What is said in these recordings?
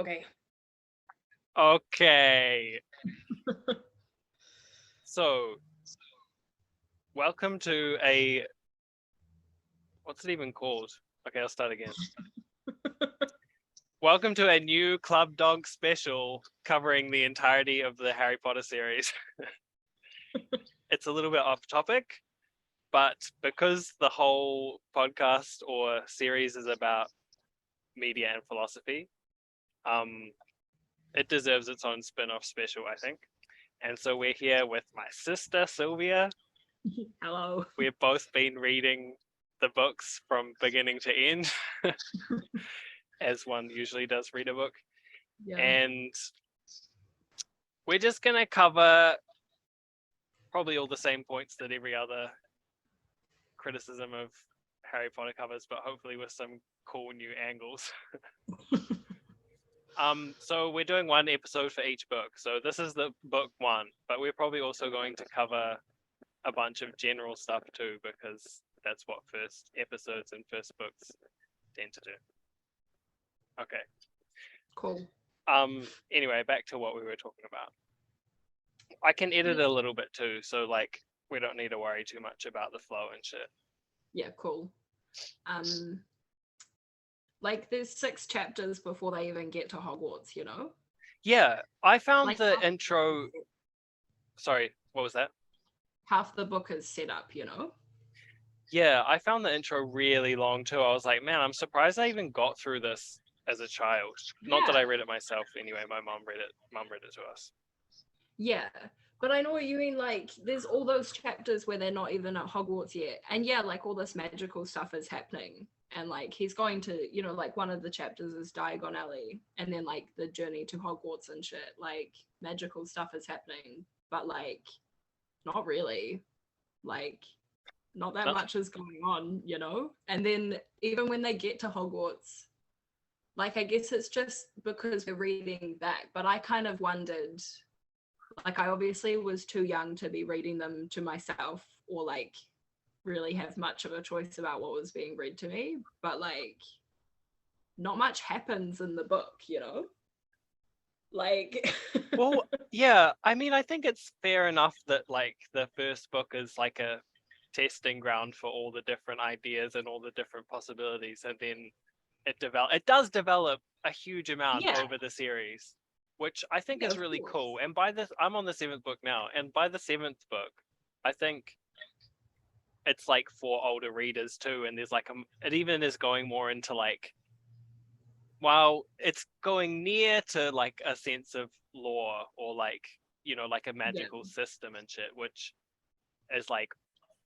Okay. Okay. So, welcome to what's it even called? Okay, I'll start again. Welcome to a new Club Dog special covering the entirety of the Harry Potter series. It's a little bit off topic, but because the whole podcast or series is about media and philosophy, it deserves its own spin-off special, I think. And so we're here with my sister, Sylvia. Hello. We've both been reading the books from beginning to end, as one usually does read a book. Yeah. And we're just going to cover probably all the same points that every other criticism of Harry Potter covers, but hopefully with some cool new angles. So we're doing one episode for each book. So this is the book one, but we're probably also going to cover a bunch of general stuff too, because that's what first episodes and first books tend to do. Okay. Cool. Anyway, back to what we were talking about. I can edit a little bit too, so like we don't need to worry too much about the flow and shit. Yeah, cool. Like there's 6 chapters before they even get to Hogwarts, you know? Yeah, I found Like the intro. Sorry, what was that? half the book is set up, you know? Yeah, I found the intro really long too. I was like, man, I'm surprised I even got through this as a child. Not that I read it myself anyway. My mom read it. Mom read it to us. Yeah. But I know what you mean, like, there's all those chapters where they're not even at Hogwarts yet. And yeah, like, all this magical stuff is happening. And, like, he's going to, you know, like, one of the chapters is Diagon Alley. And then, like, the journey to Hogwarts and shit. Like, magical stuff is happening. But, like, not really. Like, not that much is going on, you know? And then, even when they get to Hogwarts, like, I guess it's just because we're reading back. But I kind of wondered, like, I obviously was too young to be reading them to myself or like really have much of a choice about what was being read to me, but like not much happens in the book, you know? Like Well, yeah, I mean, I think it's fair enough that like the first book is like a testing ground for all the different ideas and all the different possibilities, and then it does develop a huge amount yeah, over the series, which I think yeah, is of really course. cool. And I'm on the 7th book now, and by the 7th book, I think it's like for older readers too, and there's like it even is going more into like, while it's going near to like a sense of lore or like, you know, like a Yeah, magical system and shit, which is like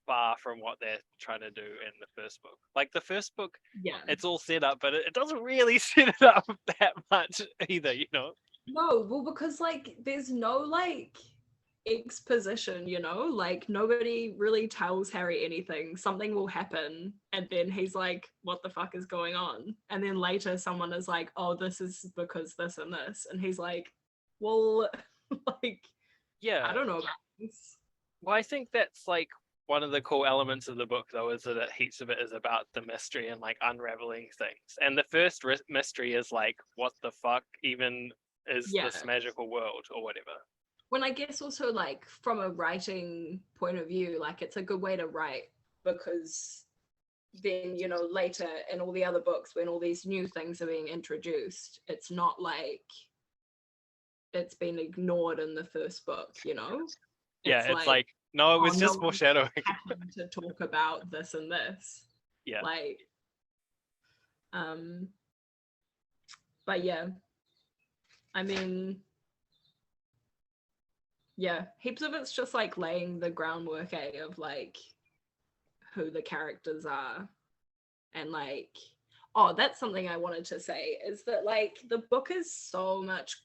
far from what they're trying to do in the first book. Like the first book, yeah. it's all set up, but it doesn't really set it up that much either, you know? No, well, because like there's no like exposition, you know, like nobody really tells Harry anything. Something will happen, and then he's like, what the fuck is going on? And then later someone is like, oh, this is because this and this. And he's like, well, like, I Yeah. don't know about this. Well, I think that's like one of the cool elements of the book, though, is that heaps of it is about the mystery and like unraveling things. And the first mystery is like, what the fuck even is Yeah. this magical world or whatever? When I guess also like from a writing point of view, like it's a good way to write because then, you know, later in all the other books when all these new things are being introduced, it's not like it's been ignored in the first book, you know? Yeah, it's like, no, it oh, was no just one foreshadowing. happened to talk about this and this. Yeah. Like, um, but yeah, I mean, yeah, heaps of it's just like laying the groundwork of like who the characters are and like, oh, that's something I wanted to say is that like the book is so much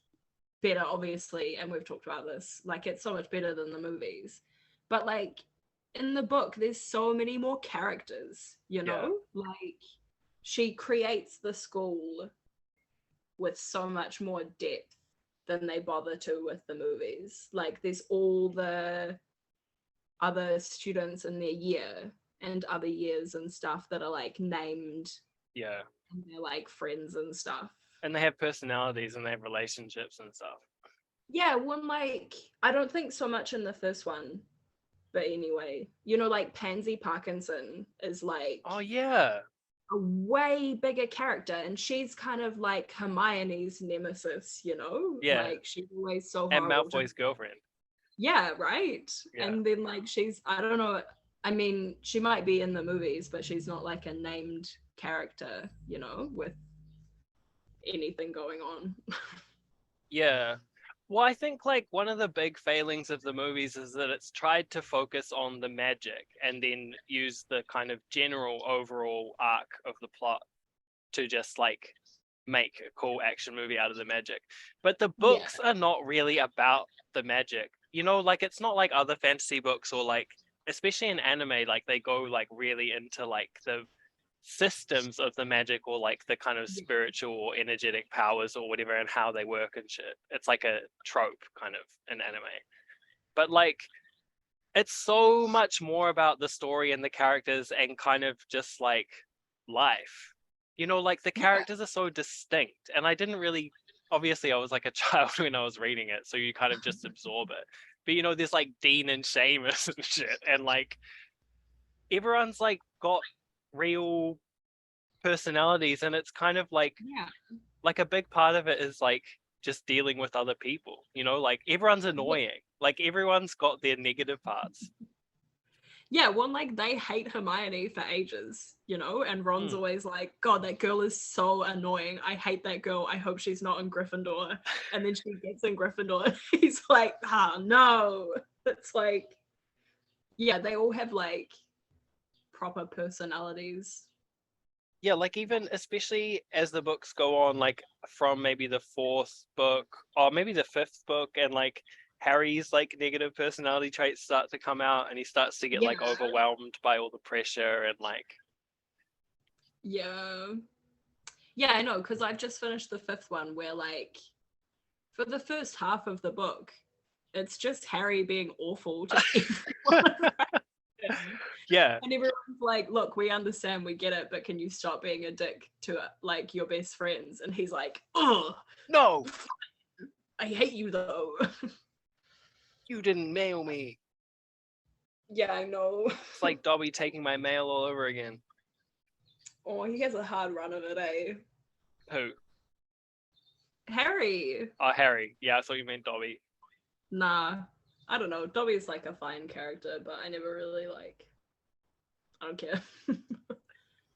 better, obviously, and we've talked about this, like it's so much better than the movies, but like in the book there's so many more characters, you know? Yeah. Like she creates the school with so much more depth than they bother to with the movies. Like there's all the other students in their year and other years and stuff that are like named Yeah. and they're like friends and stuff. And they have personalities and they have relationships and stuff. Yeah, one like I don't think so much in the first one, but anyway, you know, like Pansy Parkinson is like Oh yeah. a way bigger character, and she's kind of like Hermione's nemesis, you know, Yeah. like she's always so And horrible to. Malfoy's girlfriend. Yeah, right. Yeah. And then like she's I don't know. I mean, she might be in the movies, but she's not like a named character, you know, with anything going on. Yeah. Well, I think like one of the big failings of the movies is that it's tried to focus on the magic and then use the kind of general overall arc of the plot to just like make a cool action movie out of the magic. But the Yeah. books are not really about the magic. You know, like it's not like other fantasy books or like especially in anime, like they go like really into like the systems of the magic or like the kind of Yeah. spiritual or energetic powers or whatever and how they work and shit. It's like a trope kind of in anime. But like it's so much more about the story and the characters and kind of just like life. You know, like the Yeah. characters are so distinct. And I didn't really, obviously, I was like a child when I was reading it. So you kind of just absorb it. But you know, there's like Dean and Seamus and shit. And like everyone's like got real personalities. And it's kind of Yeah. like a big part of it is like just dealing with other people. You know, like everyone's Yeah. annoying. Like everyone's got their negative parts. Yeah, one like they hate Hermione for ages, you know, and Ron's Mm. always like, God, that girl is so annoying. I hate that girl. I hope she's not in Gryffindor. And then she gets in Gryffindor. And he's like, ah, no. It's like, yeah, they all have like proper personalities. Yeah, like even especially as the books go on, like from maybe the fourth book or maybe the fifth book, and like Harry's like negative personality traits start to come out, and he starts to get Yeah, like overwhelmed by all the pressure and like yeah. Yeah, I know, because I've just finished the fifth one where like for the first half of the book, it's just Harry being awful to everyone around him. yeah, And everyone's like, look, we understand, we get it, but can you stop being a dick to like your best friends? And he's like, oh, no, I hate you though. you didn't mail me. Yeah, I know. It's like Dobby taking my mail all over again. Oh, he has a hard run of it, eh? Who? Harry. Oh, Harry. Yeah, I thought you meant Dobby. Nah. I don't know. Dobby's like a fine character, but I never really like I don't care.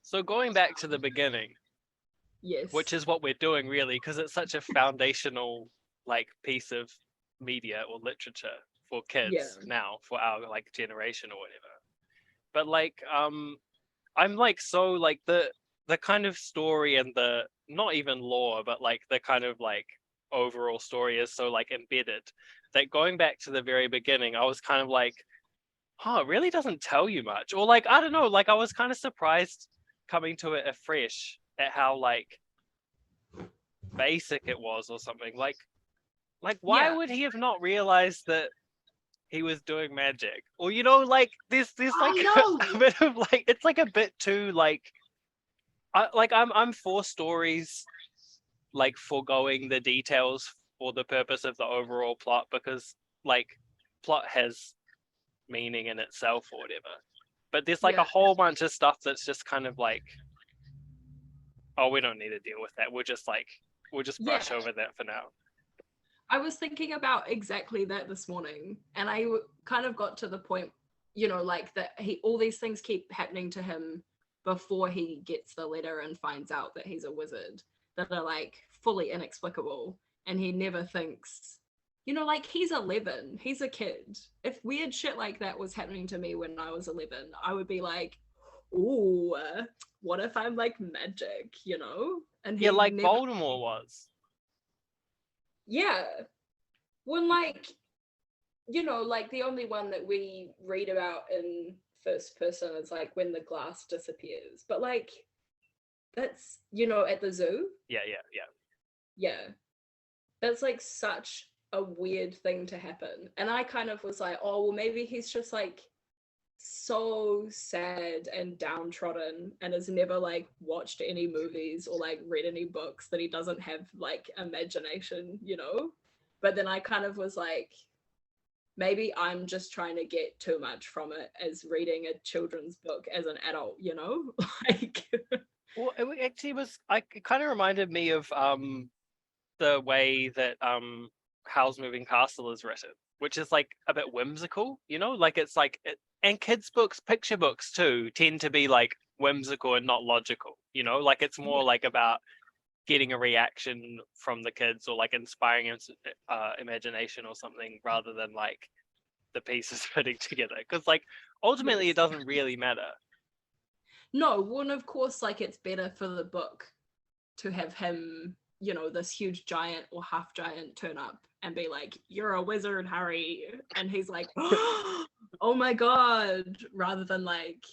So going back to the beginning, Yes. which is what we're doing really, because it's such a foundational like piece of media or literature for kids Yeah. now, for our like generation or whatever. But like I'm like so like the kind of story and the not even lore, but like the kind of like overall story is so like embedded that going back to the very beginning, I was kind of like, it really doesn't tell you much. Or like, I don't know, like I was kind of surprised coming to it afresh at how like basic it was or something. Like why Yeah. would he have not realized that he was doing magic? Or you know, like there's like I know. a bit of like it's like a bit too like I'm for stories like foregoing the details for the purpose of the overall plot because like plot has meaning in itself or whatever. But there's like a Yeah. whole bunch of stuff that's just kind of like, oh, we don't need to deal with that. We'll just Yeah. brush over that for now. I was thinking about exactly that this morning, and I kind of got to the point, you know, like that he all these things keep happening to him before he gets the letter and finds out that he's a wizard that are like fully inexplicable, and he never thinks, you know, like he's 11, he's a kid. If weird shit like that was happening to me when I was 11, I would be like, ooh, what if I'm like magic, you know? And Yeah, he like never. Voldemort was. Yeah. When like, you know, like the only one that we read about in first person is like when the glass disappears. But like that's, you know, at the zoo. Yeah, yeah, yeah. Yeah. That's like such a weird thing to happen. And I kind of was like, oh well maybe he's just like so sad and downtrodden and has never like watched any movies or like read any books, that he doesn't have like imagination, you know? But then I kind of was like, maybe I'm just trying to get too much from it as reading a children's book as an adult, you know? Like, Well, it actually was. It kind of reminded me of the way that Howl's Moving Castle is written, which is like a bit whimsical, you know, like it's like and kids' books, picture books too, tend to be like whimsical and not logical, you know, like it's more like about getting a reaction from the kids or like inspiring imagination or something rather than like the pieces fitting together, because like ultimately yes. it doesn't really matter. No, well, and of course, like it's better for the book to have him, you know, this huge giant or half giant turn up and be like, "You're a wizard, Harry," and he's like, "Oh my god," rather than like,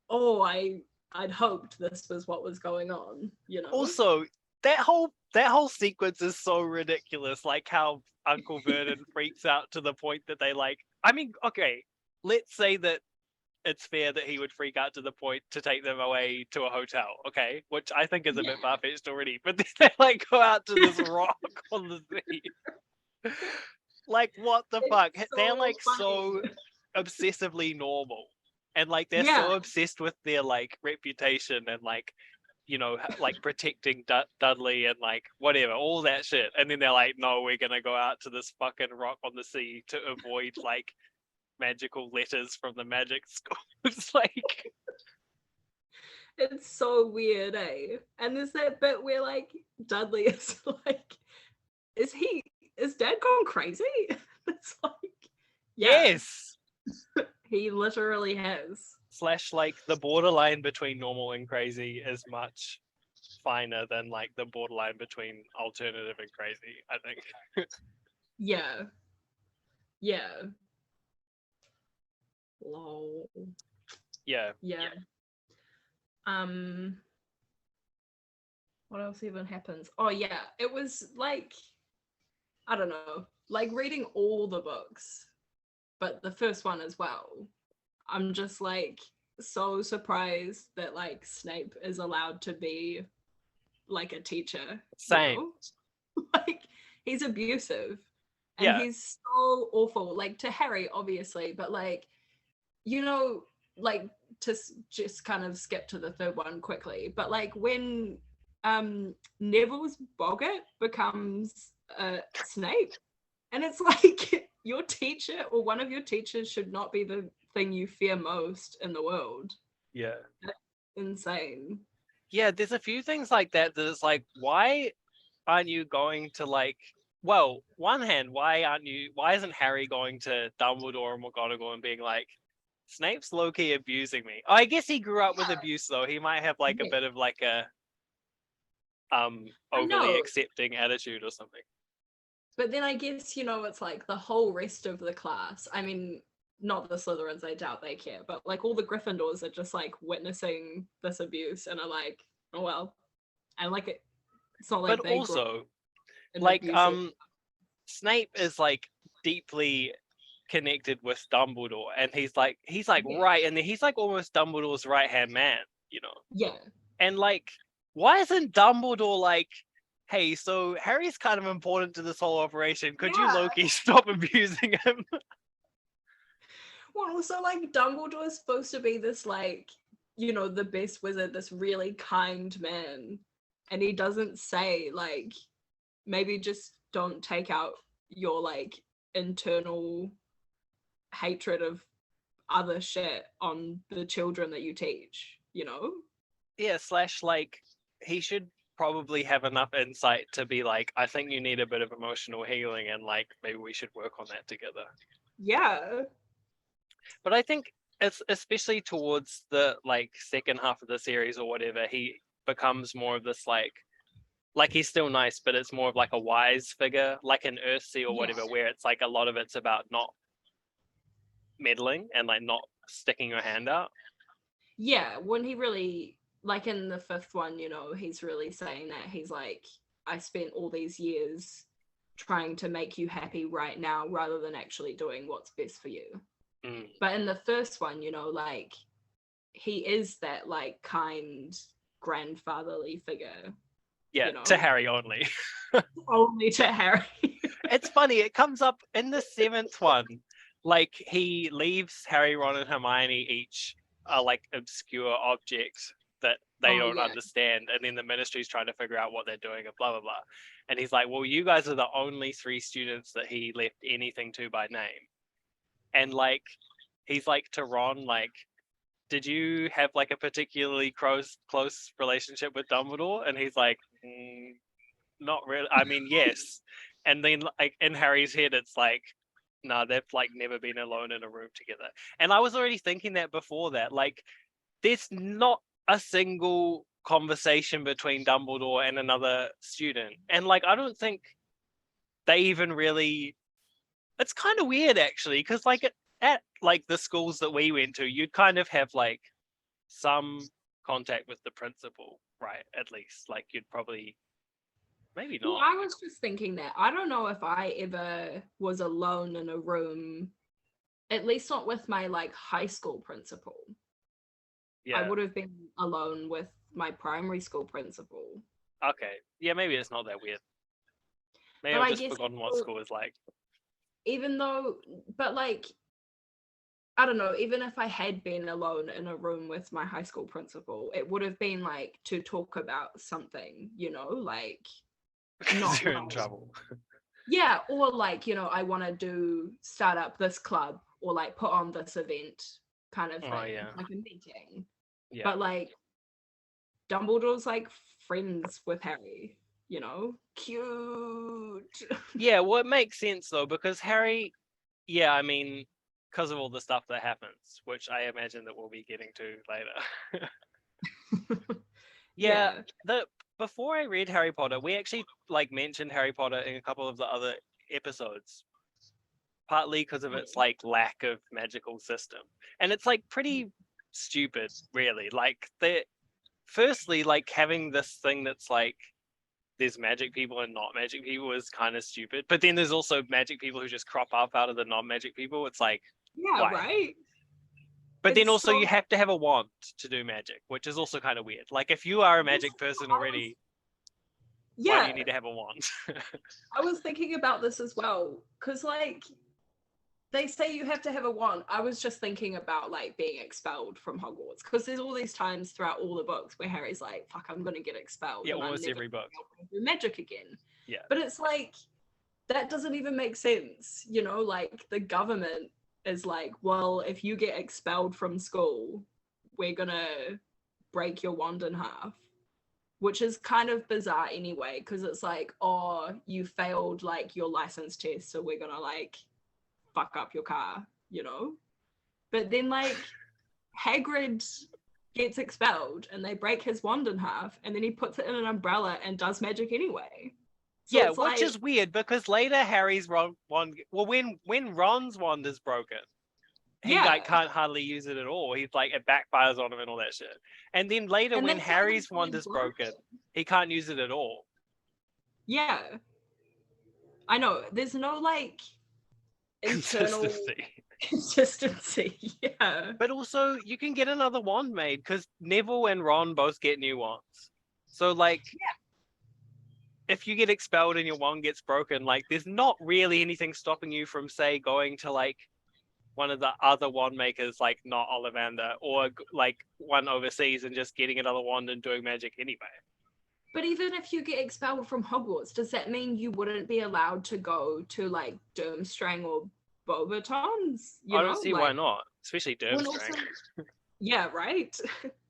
"Oh, I'd hoped this was what was going on," you know? Also, that whole sequence is so ridiculous, like how Uncle Vernon freaks out to the point that they like, I mean, okay, let's say that it's fair that he would freak out to the point to take them away to a hotel, okay, which I think is a bit far-fetched already, but then they like go out to this rock on the sea. Like, what the fuck? They're like so obsessively normal, and like they're so obsessed with their like reputation and like, you know, like protecting Dudley and like whatever, all that shit, and then they're like, no, we're gonna go out to this fucking rock on the sea to avoid like magical letters from the magic school. It's like, It's so weird, eh? And there's that bit where like Dudley is like, is dad gone crazy? It's like, yeah, yes. he literally has. Slash, like the borderline between normal and crazy is much finer than like the borderline between alternative and crazy, I think. Yeah. Yeah. Lol. Yeah. Yeah. Um, what else even happens? Oh yeah, it was like, I don't know, like reading all the books, but the first one as well. I'm just like so surprised that like Snape is allowed to be like a teacher, you Same. know? Like he's abusive and Yeah. he's so awful, like to Harry obviously, but like, you know, like to just kind of skip to the third one quickly, but like when Neville's boggart becomes Snape, and it's like your teacher or one of your teachers should not be the thing you fear most in the world. Yeah. That's insane. Yeah, there's a few things like that that it's like, why aren't you going to like, well, one hand, why isn't Harry going to Dumbledore and McGonagall and being like, Snape's low-key abusing me? Oh, I guess he grew up with abuse though. He might have like a bit of like a overly accepting attitude or something. But then I guess, you know, it's like the whole rest of the class. I mean, not the Slytherins, I doubt they care, but like all the Gryffindors are just like witnessing this abuse and are like, oh well. And like it's not like But they grew up also, in like, abusive. Snape is like deeply connected with Dumbledore, and he's like right, and he's like almost Dumbledore's right hand man, you know. Yeah. And like, why isn't Dumbledore like, hey, so Harry's kind of important to this whole operation. Could you Loki stop abusing him? Well, also like Dumbledore's supposed to be this like, you know, the best wizard, this really kind man. And he doesn't say like, maybe just don't take out your like internal hatred of other shit on the children that you teach, you know? Yeah, slash like he should probably have enough insight to be like, I think you need a bit of emotional healing and like maybe we should work on that together. Yeah. But I think it's especially towards the like second half of the series or whatever, he becomes more of this like he's still nice, but it's more of like a wise figure, like an Earthsea or whatever, where it's like a lot of it's about not meddling and like not sticking your hand out. Yeah, when he really, like in the fifth one, you know, he's really saying that he's like, I spent all these years trying to make you happy right now rather than actually doing what's best for you. Mm. But in the first one, you know, like he is that like kind grandfatherly figure, Yeah, you to know, Harry only. only to Harry. It's funny, it comes up in the seventh one. Like, he leaves Harry, Ron, and Hermione each a like obscure object that they Oh don't yeah. understand, and then the ministry's trying to figure out what they're doing and blah blah blah. And he's like, well, you guys are the only three students that he left anything to by name. And like, he's like to Ron, like, did you have like a particularly close relationship with Dumbledore? And he's like, not really. I mean, yes. And then like in Harry's head, it's like, no, they've like never been alone in a room together. And I was already thinking that before that, like, there's not a single conversation between Dumbledore and another student. And like, I don't think they even really, it's kind of weird actually, because like at like the schools that we went to, you'd kind of have like some contact with the principal, right? At least like you'd probably, maybe Well, not. I was just thinking that I don't know if I ever was alone in a room, at least not with my like high school principal. I Yeah. would have been alone with my primary school principal. Okay. Yeah, maybe it's not that weird. Maybe But I've I just guess forgotten what school is like. even though, but like, I don't know, even if I had been alone in a room with my high school principal, it would have been like to talk about something, you know, like Because not you're in like, trouble. yeah, or like, you know, I want to start up this club or like put on this event kind of Oh thing, yeah. like a meeting. Yeah. But like Dumbledore's like friends with Harry, you know? Cute. Yeah, well, it makes sense though, because Harry, yeah, I mean, because of all the stuff that happens, which I imagine that we'll be getting to later. Yeah, Yeah. the before I read Harry Potter, we actually like mentioned Harry Potter in a couple of the other episodes, partly because of its like lack of magical system. And it's like pretty stupid, really. Like the firstly, like having this thing that's like there's magic people and not magic people is kind of stupid. But then there's also magic people who just crop up out of the non-magic people. It's like, Yeah, why? right? But then It's also so you have to have a wand to do magic, which is also kind of weird. Like if you are a this magic person I was already, why do yeah, you need to have a wand? I was thinking about this as well. Cause like they say you have to have a wand. I was just thinking about like being expelled from Hogwarts. Because there's all these times throughout all the books where Harry's like, fuck, I'm gonna get expelled Yeah, and I'm almost never every gonna book. be able to do magic again. Yeah. But it's like that doesn't even make sense, you know, like the government is like, well, if you get expelled from school, we're gonna break your wand in half, which is kind of bizarre anyway, because it's like, oh, you failed like your license test, so we're gonna like fuck up your car, you know? But then like Hagrid gets expelled and they break his wand in half and then he puts it in an umbrella and does magic anyway. So Yeah, it's which like, is weird because later Harry's wand, well, when Ron's wand is broken, he like yeah. can't hardly use it at all. He's like it backfires on him and all that shit. And then later And when that's not even Harry's fully wand is broken, broken. he can't use it at all. Yeah. I know. There's no like internal Consistency. consistency. Yeah. But also you can get another wand made because Neville and Ron both get new wands. So like if you get expelled and your wand gets broken, like there's not really anything stopping you from say going to like one of the other wand makers, like not Ollivander, or like one overseas and just getting another wand and doing magic anyway. But even if you get expelled from Hogwarts, does that mean you wouldn't be allowed to go to like Durmstrang or Beauxbatons? You I don't know, see why like not, especially when also, Durmstrang. yeah, right.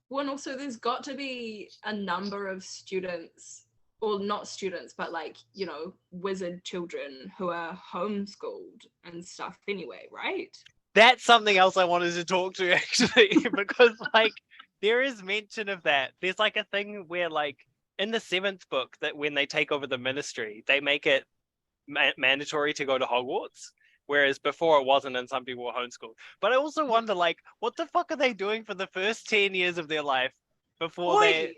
When also there's got to be a number of students, or not students, but like you know, wizard children who are homeschooled and stuff anyway, right? That's something else I wanted to talk to actually, because like there is mention of that. There's like a thing where like in the seventh book that when they take over the ministry, they make it mandatory to go to Hogwarts, whereas before it wasn't, and some people were homeschooled. But I also wonder, like, what the fuck are they doing for the first 10 years of their life before they Oi!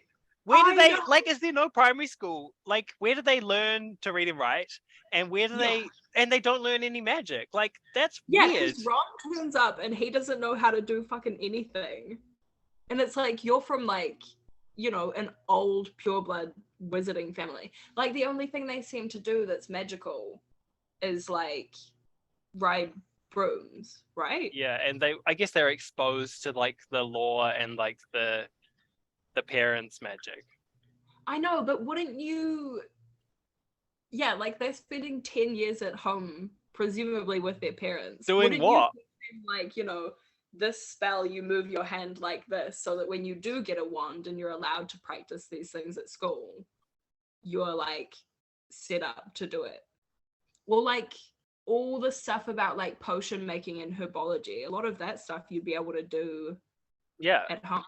Where do I they know. like? Is there no primary school? Like, where do they learn to read and write? And where do Yeah. they? And they don't learn any magic. Like, that's Yeah, weird. because Ron turns up and he doesn't know how to do fucking anything. And it's like, you're from like, an old pureblood wizarding family. Like, the only thing they seem to do that's magical is like ride brooms, right? Yeah, and I guess they're exposed to like the lore and like the parents' magic. I know, but wouldn't you? Yeah, like they're spending 10 years at home, presumably with their parents. Doing Wouldn't you what? think, like, this spell, you move your hand like this so that when you do get a wand and you're allowed to practice these things at school, you're like set up to do it? Or like all the stuff about like potion making and herbology, a lot of that stuff you'd be able to do Yeah, at home.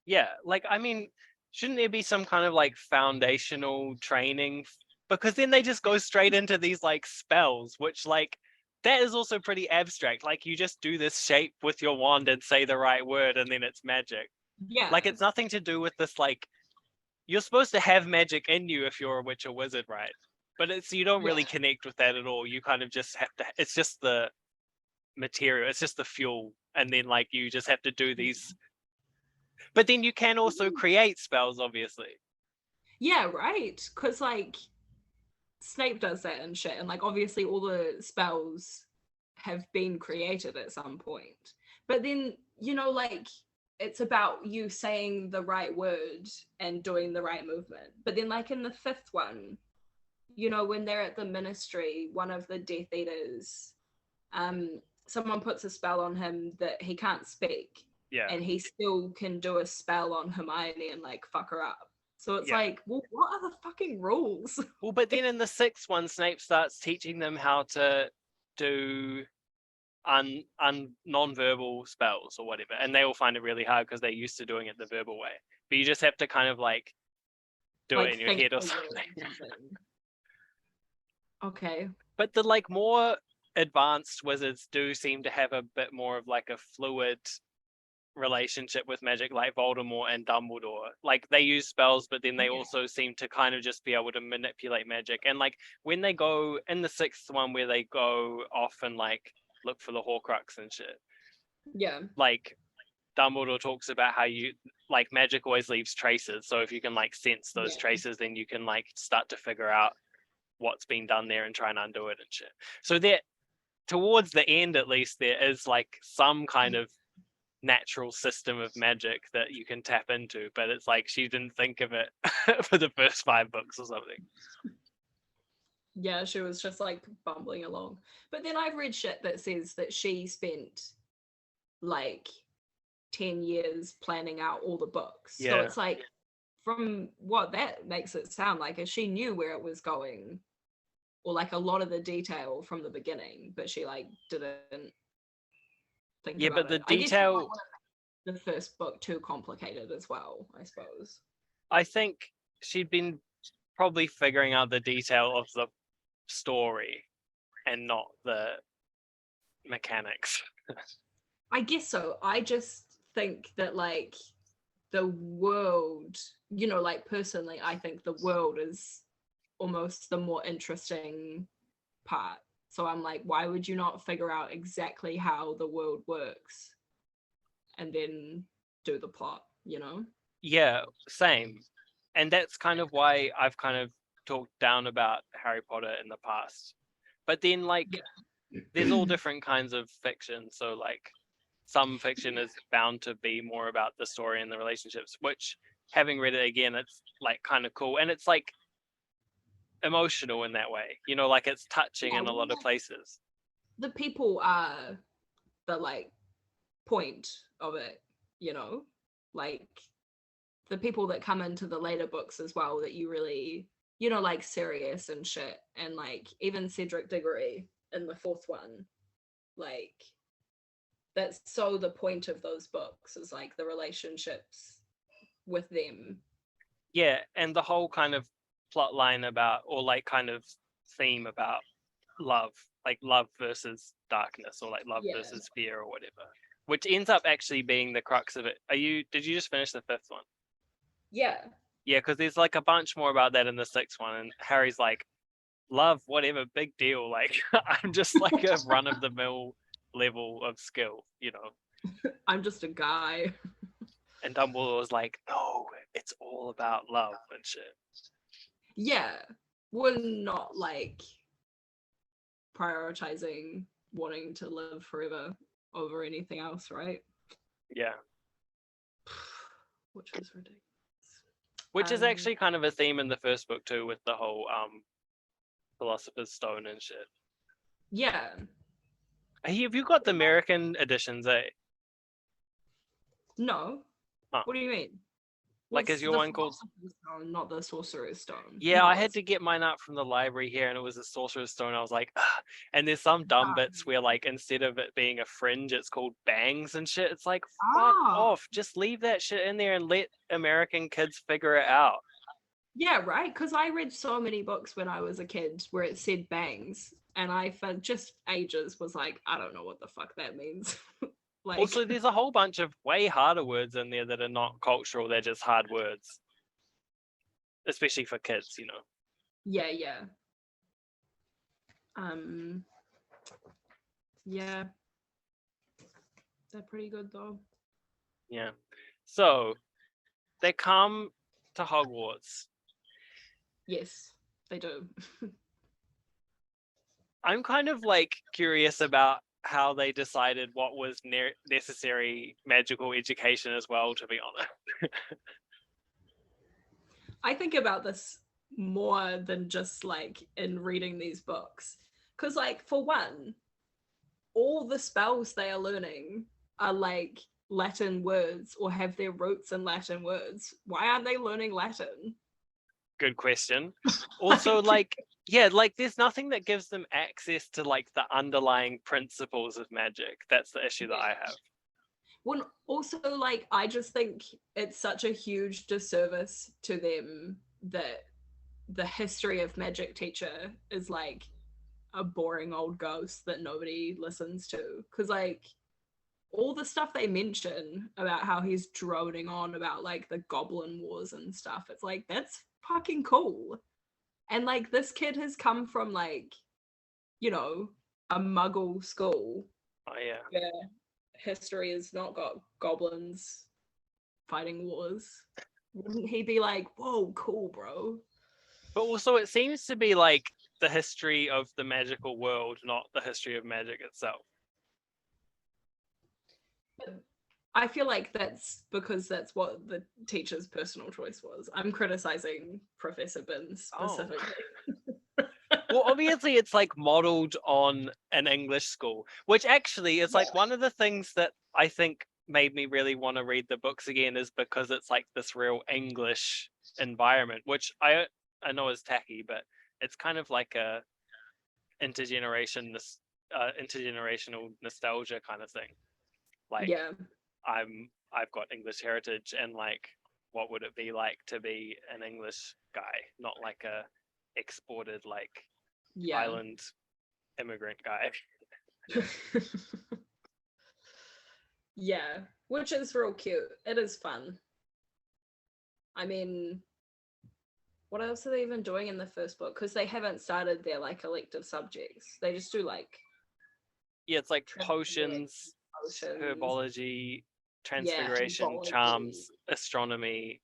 yeah. Like, I mean, shouldn't there be some kind of like foundational training? Because then they just go straight into these like spells, which like that is also pretty abstract. Like, you just do this shape with your wand and say the right word, and then it's magic. Yeah. Like, it's nothing to do with this. Like, you're supposed to have magic in you if you're a witch or wizard, right? But you don't really Yeah. connect with that at all. You kind of just have to. It's just the material. It's just the fuel, and then like you just have to do these. But then you can also create spells, obviously. Yeah, right. Because like Snape does that and shit, and like obviously all the spells have been created at some point. But then, like it's about you saying the right word and doing the right movement. But then like in the fifth one, when they're at the ministry, one of the Death Eaters, someone puts a spell on him that he can't speak. Yeah. And he still can do a spell on Hermione and like fuck her up. So it's like, well, what are the fucking rules? Well, but then in the sixth one, Snape starts teaching them how to do non-verbal spells or whatever, and they all find it really hard because they're used to doing it the verbal way. But you just have to kind of like do like it in your head or something. Okay. But the like more advanced wizards do seem to have a bit more of like a fluid relationship with magic, like Voldemort and Dumbledore. Like, they use spells, but then they also seem to kind of just be able to manipulate magic. And like when they go in the sixth one where they go off and like look for the Horcrux and shit, Yeah. like Dumbledore talks about how you like magic always leaves traces. So if you can like sense those traces, then you can like start to figure out what's been done there and try and undo it and shit. So there, towards the end at least, there is like some kind of natural system of magic that you can tap into, but it's like she didn't think of it for the first 5 books or something. Yeah, she was just like bumbling along. But then I've read shit that says that she spent like 10 years planning out all the books. So it's like, from what that makes it sound like, is she knew where it was going, or like a lot of the detail from the beginning, but she like didn't think about but the it. detail, the first book too complicated as well, I suppose. I think she'd been probably figuring out the detail of the story and not the mechanics. I guess so. I just think that like the world, like personally, I think the world is almost the more interesting part. So I'm like, why would you not figure out exactly how the world works and then do the plot, Yeah, same. And that's kind of why I've kind of talked down about Harry Potter in the past. But then like there's all different kinds of fiction. So like some fiction is bound to be more about the story and the relationships, which, having read it again, it's like kind of cool. And it's like emotional in that way, like it's touching in a lot of places. The people are the like point of it, like the people that come into the later books as well, that you really, like Sirius and shit, and like even Cedric Diggory in the fourth one, like that's so the point of those books is like the relationships with them. Yeah, and the whole kind of plot line about, or like kind of theme about love, like love versus darkness, or like love versus fear or whatever, which ends up actually being the crux of it. Did you just finish the fifth one? Yeah. Yeah, because there's like a bunch more about that in the sixth one, and Harry's like, love, whatever, big deal. Like, I'm just like a run of the mill level of skill, you know. I'm just a guy. And Dumbledore was like, no, it's all about love and shit. Yeah, we're not like prioritizing wanting to live forever over anything else, right? Yeah. Which is ridiculous. Which is actually kind of a theme in the first book too, with the whole Philosopher's Stone and shit. Yeah. Hey, have you got the American editions, eh? No. Huh. What do you mean? Like, is your the one called... Philosopher's Stone, not the Sorcerer's Stone? Yeah, No, I had to get mine up from the library here, and it was a Sorcerer's Stone. I was like, ugh. And there's some dumb bits where, like, instead of it being a fringe, it's called bangs and shit. It's like, fuck off. Just leave that shit in there and let American kids figure it out. Yeah, right. Because I read so many books when I was a kid where it said bangs, and I for just ages was like, I don't know what the fuck that means. Like, also, there's a whole bunch of way harder words in there that are not cultural. They're just hard words, especially for kids, you know. Yeah. Yeah. They're pretty good though. Yeah. So they come to Hogwarts. Yes, they do. I'm kind of like curious about how they decided what was necessary magical education as well, to be honest. I think about this more than just like in reading these books. Because, like, for one, all the spells they are learning are like Latin words or have their roots in Latin words. Why aren't they learning Latin? Good question. Also, like, yeah, like there's nothing that gives them access to like the underlying principles of magic. That's the issue that I have. Well, also, like, I just think it's such a huge disservice to them that the history of magic teacher is like a boring old ghost that nobody listens to. Because, like, all the stuff they mention about how he's droning on about like the goblin wars and stuff, it's like, that's fucking cool. And like, this kid has come from like, you know, a muggle school. Oh yeah. Where history has not got goblins fighting wars. Wouldn't he be like, whoa, cool, bro? But also, it seems to be like the history of the magical world, not the history of magic itself. I feel like that's because that's what the teacher's personal choice was. I'm criticizing Professor Bin specifically. Oh. Well, obviously, it's like modeled on an English school, which actually is like one of the things that I think made me really want to read the books again, is because it's like this real English environment, which I know is tacky, but it's kind of like a intergenerational nostalgia kind of thing. Like, yeah, I've got English heritage, and like, what would it be like to be an English guy, not like a exported like island immigrant guy. Yeah, which is real cute. It is fun. I mean, what else are they even doing in the first book? Because they haven't started their like elective subjects. They just do like, yeah, it's like potions, herbology, transfiguration, herbology. charms, astronomy,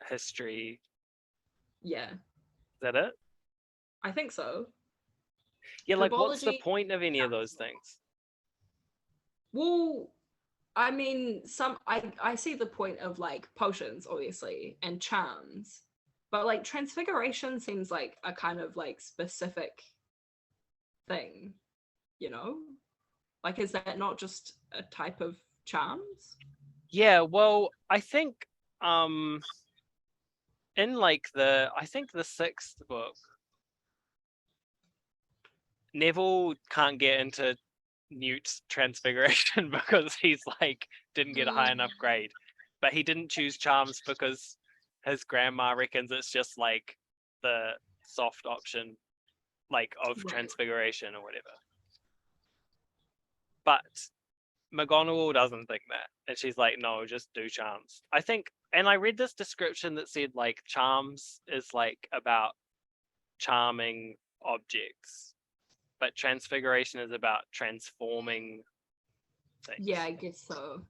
history. Yeah. Is that it? I think so. Yeah, like what's the point of any of those things? Well, I mean, I see the point of like potions, obviously, and charms, but like transfiguration seems like a kind of like specific thing, you know? Like, is that not just a type of charms? Yeah, well, I think in like I think the sixth book, Neville can't get into Newt's transfiguration because he's like didn't get a high enough grade, but he didn't choose charms because his grandma reckons it's just like the soft option, like of transfiguration or whatever. But McGonagall doesn't think that, and she's like, no, just do charms. I think And I read this description that said like charms is like about charming objects, but transfiguration is about transforming things. Yeah, I guess so.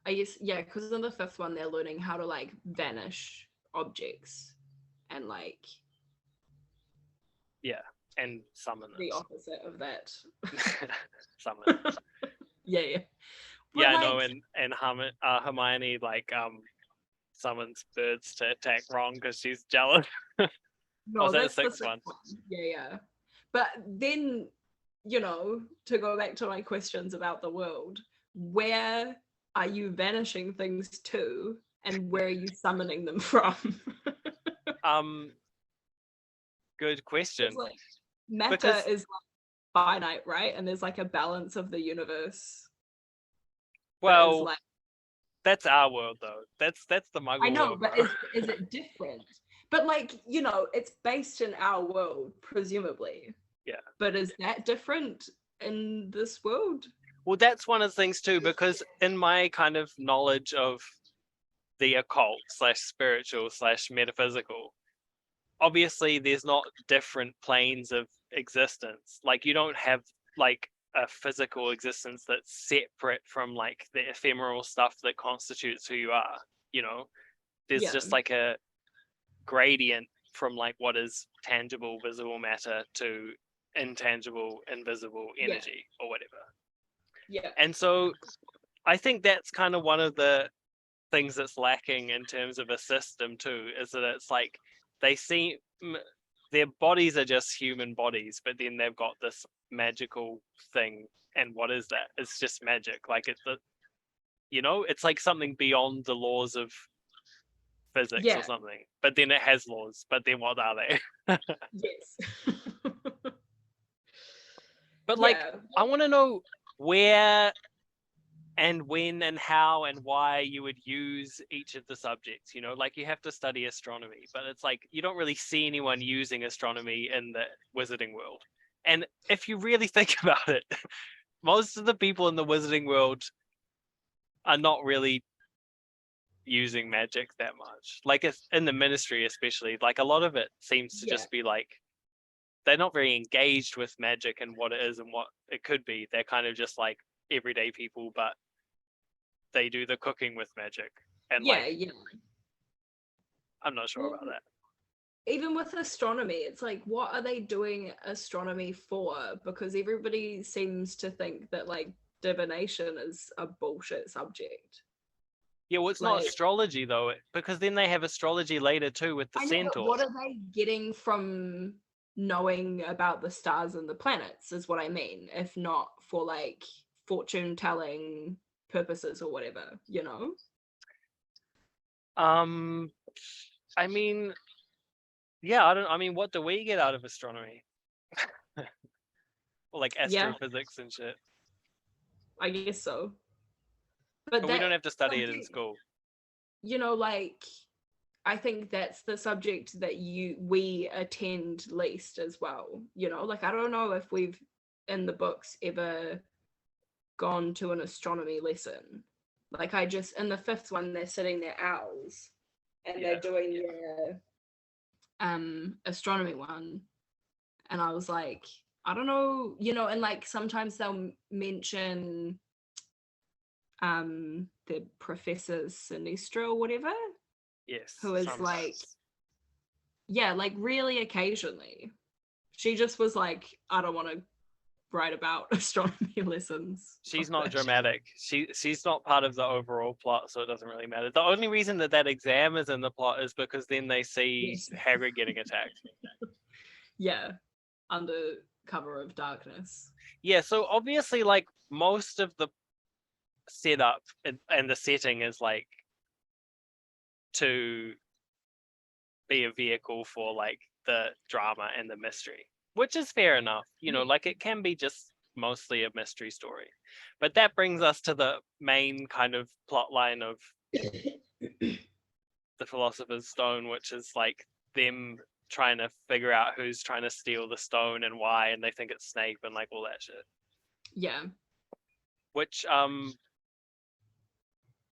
I guess, yeah, because in the fifth one, they're learning how to like vanish objects and like Yeah, and summon the it. opposite of that. Summon. Yeah, yeah. But Yeah, I know. like, And Hermione like summons birds to attack Ron because she's jealous. Was no, that the that's the sixth sixth one? one. Yeah, yeah. But then, to go back to my questions about the world, where are you vanishing things to, and where are you summoning them from? Good question. It's like matter Because is like finite, right? And there's like a balance of the universe that is well, like, that's our world though. That's the I Muggle know, world, but bro. is it different? But like, it's based in our world, presumably. Yeah. But is that different in this world? Well, that's one of the things too, because in my kind of knowledge of the occult / spiritual / metaphysical, obviously there's not different planes of existence. Like you don't have like a physical existence that's separate from like the ephemeral stuff that constitutes who you are. There's Yeah. just like a gradient from like what is tangible, visible matter to intangible, invisible energy or whatever. Yeah. And so I think that's kind of one of the things that's lacking in terms of a system too, is that it's like they seem their bodies are just human bodies, but then they've got this magical thing. And what is that? It's just magic. Like it's like something beyond the laws of physics or Yeah. something. But then it has laws. But then what are they? Yes. But like, Yeah. I want to know where and when and how and why you would use each of the subjects. Like you have to study astronomy, but it's like you don't really see anyone using astronomy in the wizarding world. And if you really think about it, most of the people in the wizarding world are not really using magic that much. Like it's in the ministry, especially, like a lot of it seems to Yeah. just be like they're not very engaged with magic and what it is and what it could be. They're kind of just like everyday people, but they do the cooking with magic. And Yeah, like, yeah. I'm not sure about that. Even with astronomy, it's like, what are they doing astronomy for? Because everybody seems to think that like divination is a bullshit subject. Yeah, well, it's not astrology though, because then they have astrology later too with the centaurs. What are they getting from knowing about the stars and the planets, is what I mean, if not for like fortune telling purposes or whatever, I mean, yeah, I mean, what do we get out of astronomy? Or like astrophysics and shit. I guess so. But we don't have to study it in school. Like, I think that's the subject that we attend least as well. Like, I don't know if we've in the books ever gone to an astronomy lesson. Like, I just in the fifth one, they're sitting there owls and they're doing their astronomy one, and I was like, I don't know, and like sometimes they'll mention the Professor Sinistra or whatever. Yes. Who is sometimes. like, yeah, like really occasionally. She just was like, I don't want to write about astronomy lessons. She's not dramatic. She's not part of the overall plot, so it doesn't really matter. The only reason that exam is in the plot is because then they see Hagrid getting attacked. Yeah, under cover of darkness. Yeah, so obviously, like, most of the setup and the setting is like to be a vehicle for like the drama and the mystery, which is fair enough. Like it can be just mostly a mystery story. But that brings us to the main kind of plot line of the Philosopher's Stone, which is like them trying to figure out who's trying to steal the stone and why, and they think it's Snape and like all that shit. Yeah. Which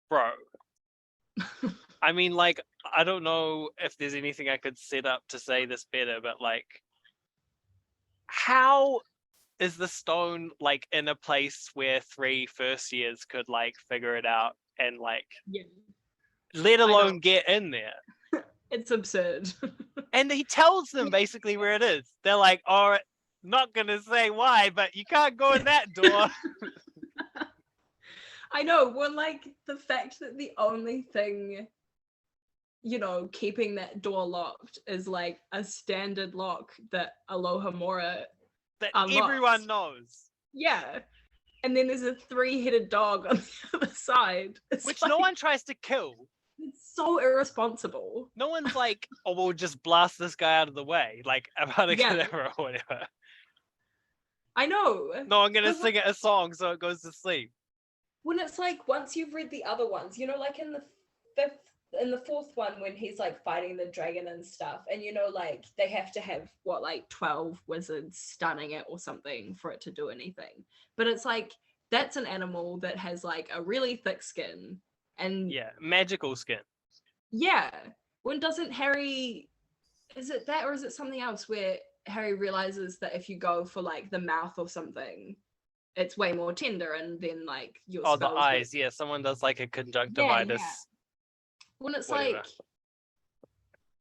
bro, I mean, like, I don't know if there's anything I could set up to say this better, but like, how is the stone like in a place where 3 first years could like figure it out and like, Yeah, let I know. alone get in there? It's absurd. And he tells them basically where it is. They're like, all right, not gonna say why, but you can't go in that door. I know. Well, like the fact that the only thing, keeping that door locked is like a standard lock that Alohomora That unlocks. everyone knows. Yeah. And then there's a 3-headed dog on the other side. Which no one tries to kill. It's so irresponsible. No one's like, oh, we'll just blast this guy out of the way, like about a Yeah. or whatever. I know. No, I'm gonna sing it a song so it goes to sleep. When it's like, once you've read the other ones, like in the fourth one, when he's like fighting the dragon and stuff, and like they have to have 12 wizards stunning it or something for it to do anything. But it's like, that's an animal that has like a really thick skin and magical skin. Yeah. When doesn't Harry, is it that or is it something else where Harry realizes that if you go for like the mouth or something, it's way more tender, and then like your the eyes, someone does like a conjunctivitis. Yeah. When it's whatever. like,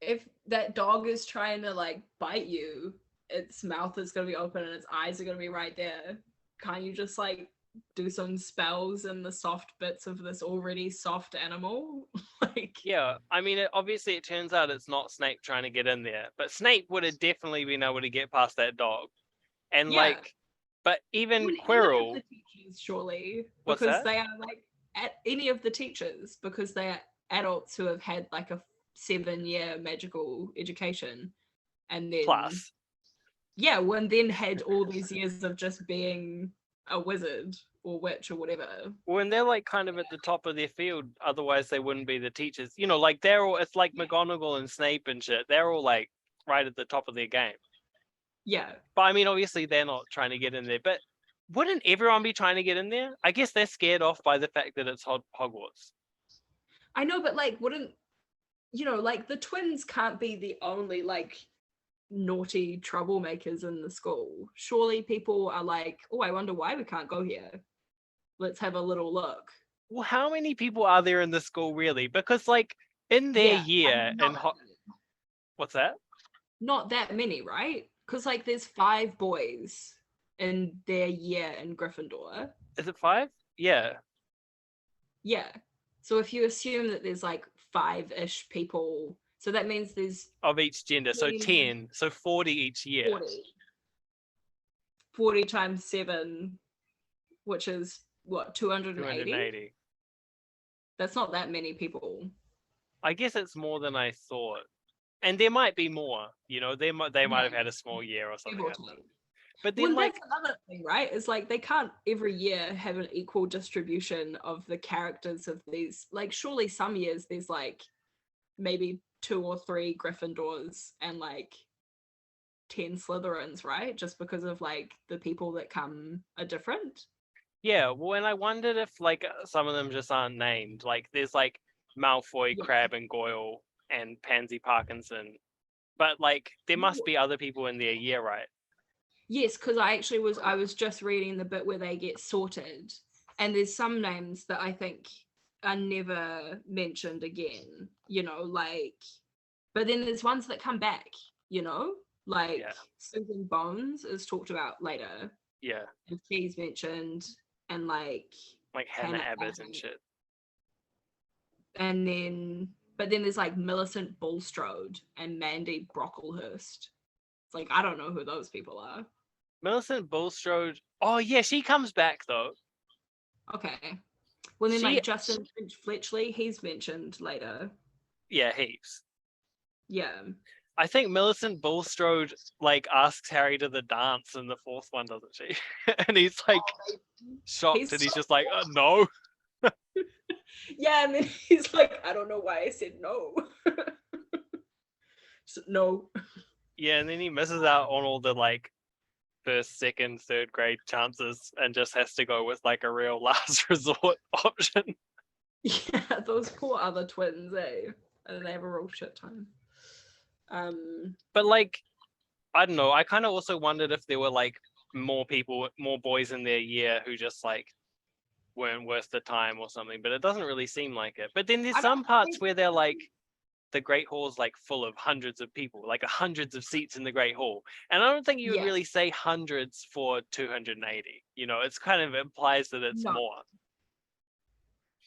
if that dog is trying to like bite you, its mouth is going to be open and its eyes are going to be right there. Can't you just like do some spells in the soft bits of this already soft animal? I mean, obviously it turns out it's not Snape trying to get in there, but Snape would have definitely been able to get past that dog. And but even Quirrell, any of the teachers, surely, What's because that? they are like at any of the teachers, because they are adults who have had like a 7-year magical education, and then plus, when then had all these years of just being a wizard or witch or whatever. When they're like kind of at the top of their field, otherwise they wouldn't be the teachers. Like they're all, it's like McGonagall and Snape and shit. They're all like right at the top of their game. Yeah. But I mean, obviously they're not trying to get in there. But wouldn't everyone be trying to get in there? I guess they're scared off by the fact that it's Hogwarts. I know, but like, wouldn't, like the twins can't be the only like naughty troublemakers in the school. Surely people are like, oh, I wonder why we can't go here. Let's have a little look. Well, how many people are there in the school really? Because like in their year in what's that? Not that many, right? Because like there's 5 boys in their year in Gryffindor. Is it 5? Yeah. Yeah. So if you assume that there's like 5-ish people, so that means there's of each gender, so 10, so 40 each year. 40 times 7, which is what, 280? That's not that many people. I guess it's more than I thought. And there might be more, they might have had a small year or something. But then that's another thing, right? Is like they can't every year have an equal distribution of the characters of these. Like surely some years there's like maybe 2 or 3 Gryffindors and like 10 Slytherins, right? Just because of like the people that come are different. Yeah, well, and I wondered if like some of them just aren't named. Like there's like Malfoy, Crabbe, and Goyle, and Pansy Parkinson. But like there must be other people in their year, right? Yes, because I was just reading the bit where they get sorted, and there's some names that I think are never mentioned again, but then there's ones that come back, like Susan Bones is talked about later. Yeah. And she's mentioned, and like Hannah Abbott and shit. And then there's like Millicent Bulstrode and Mandy Brocklehurst. It's like, I don't know who those people are. Millicent Bulstrode. Oh yeah, she comes back though. Okay. Well then like Justin Fletchley, he's mentioned later. Yeah, heaps. Yeah. I think Millicent Bulstrode like asks Harry to the dance in the 4th one, doesn't she? And he's like shocked, and he's just like, no. Yeah, and then he's like, I don't know why I said no. No. Yeah, and then he misses out on all the like 1st, 2nd, 3rd grade chances and just has to go with like a real last resort option. Yeah, those poor other twins, eh? And they have a real shit time. But like, I don't know. I kind of also wondered if there were like more people, more boys in their year who just like weren't worth the time or something. But it doesn't really seem like it. But then there's I don't some parts think, where they're like, the Great Hall's like full of hundreds of people, like hundreds of seats in the Great Hall. And I don't think you would yeah, really say hundreds for 280. You know, it's kind of implies that it's no. more.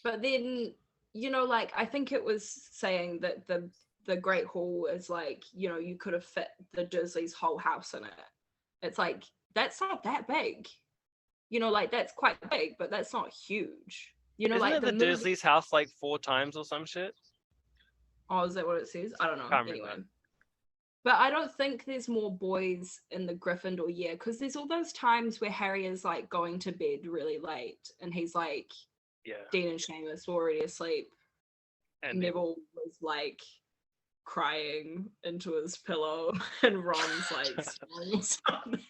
But then, like I think it was saying that the Great Hall is like, you could have fit the Dursleys' whole house in it. It's like that's not that big. Like that's quite big, but that's not huge. Isn't Like it the the movie. Dursley's house like 4 times or some shit? Oh, is that what it says? I don't know. Can't Anyway. remember. But I don't think there's more boys in the Gryffindor year because there's all those times where Harry is like going to bed really late and he's like, Yeah. Dean and Seamus were already asleep. And Neville was like crying into his pillow and Ron's like snoring something.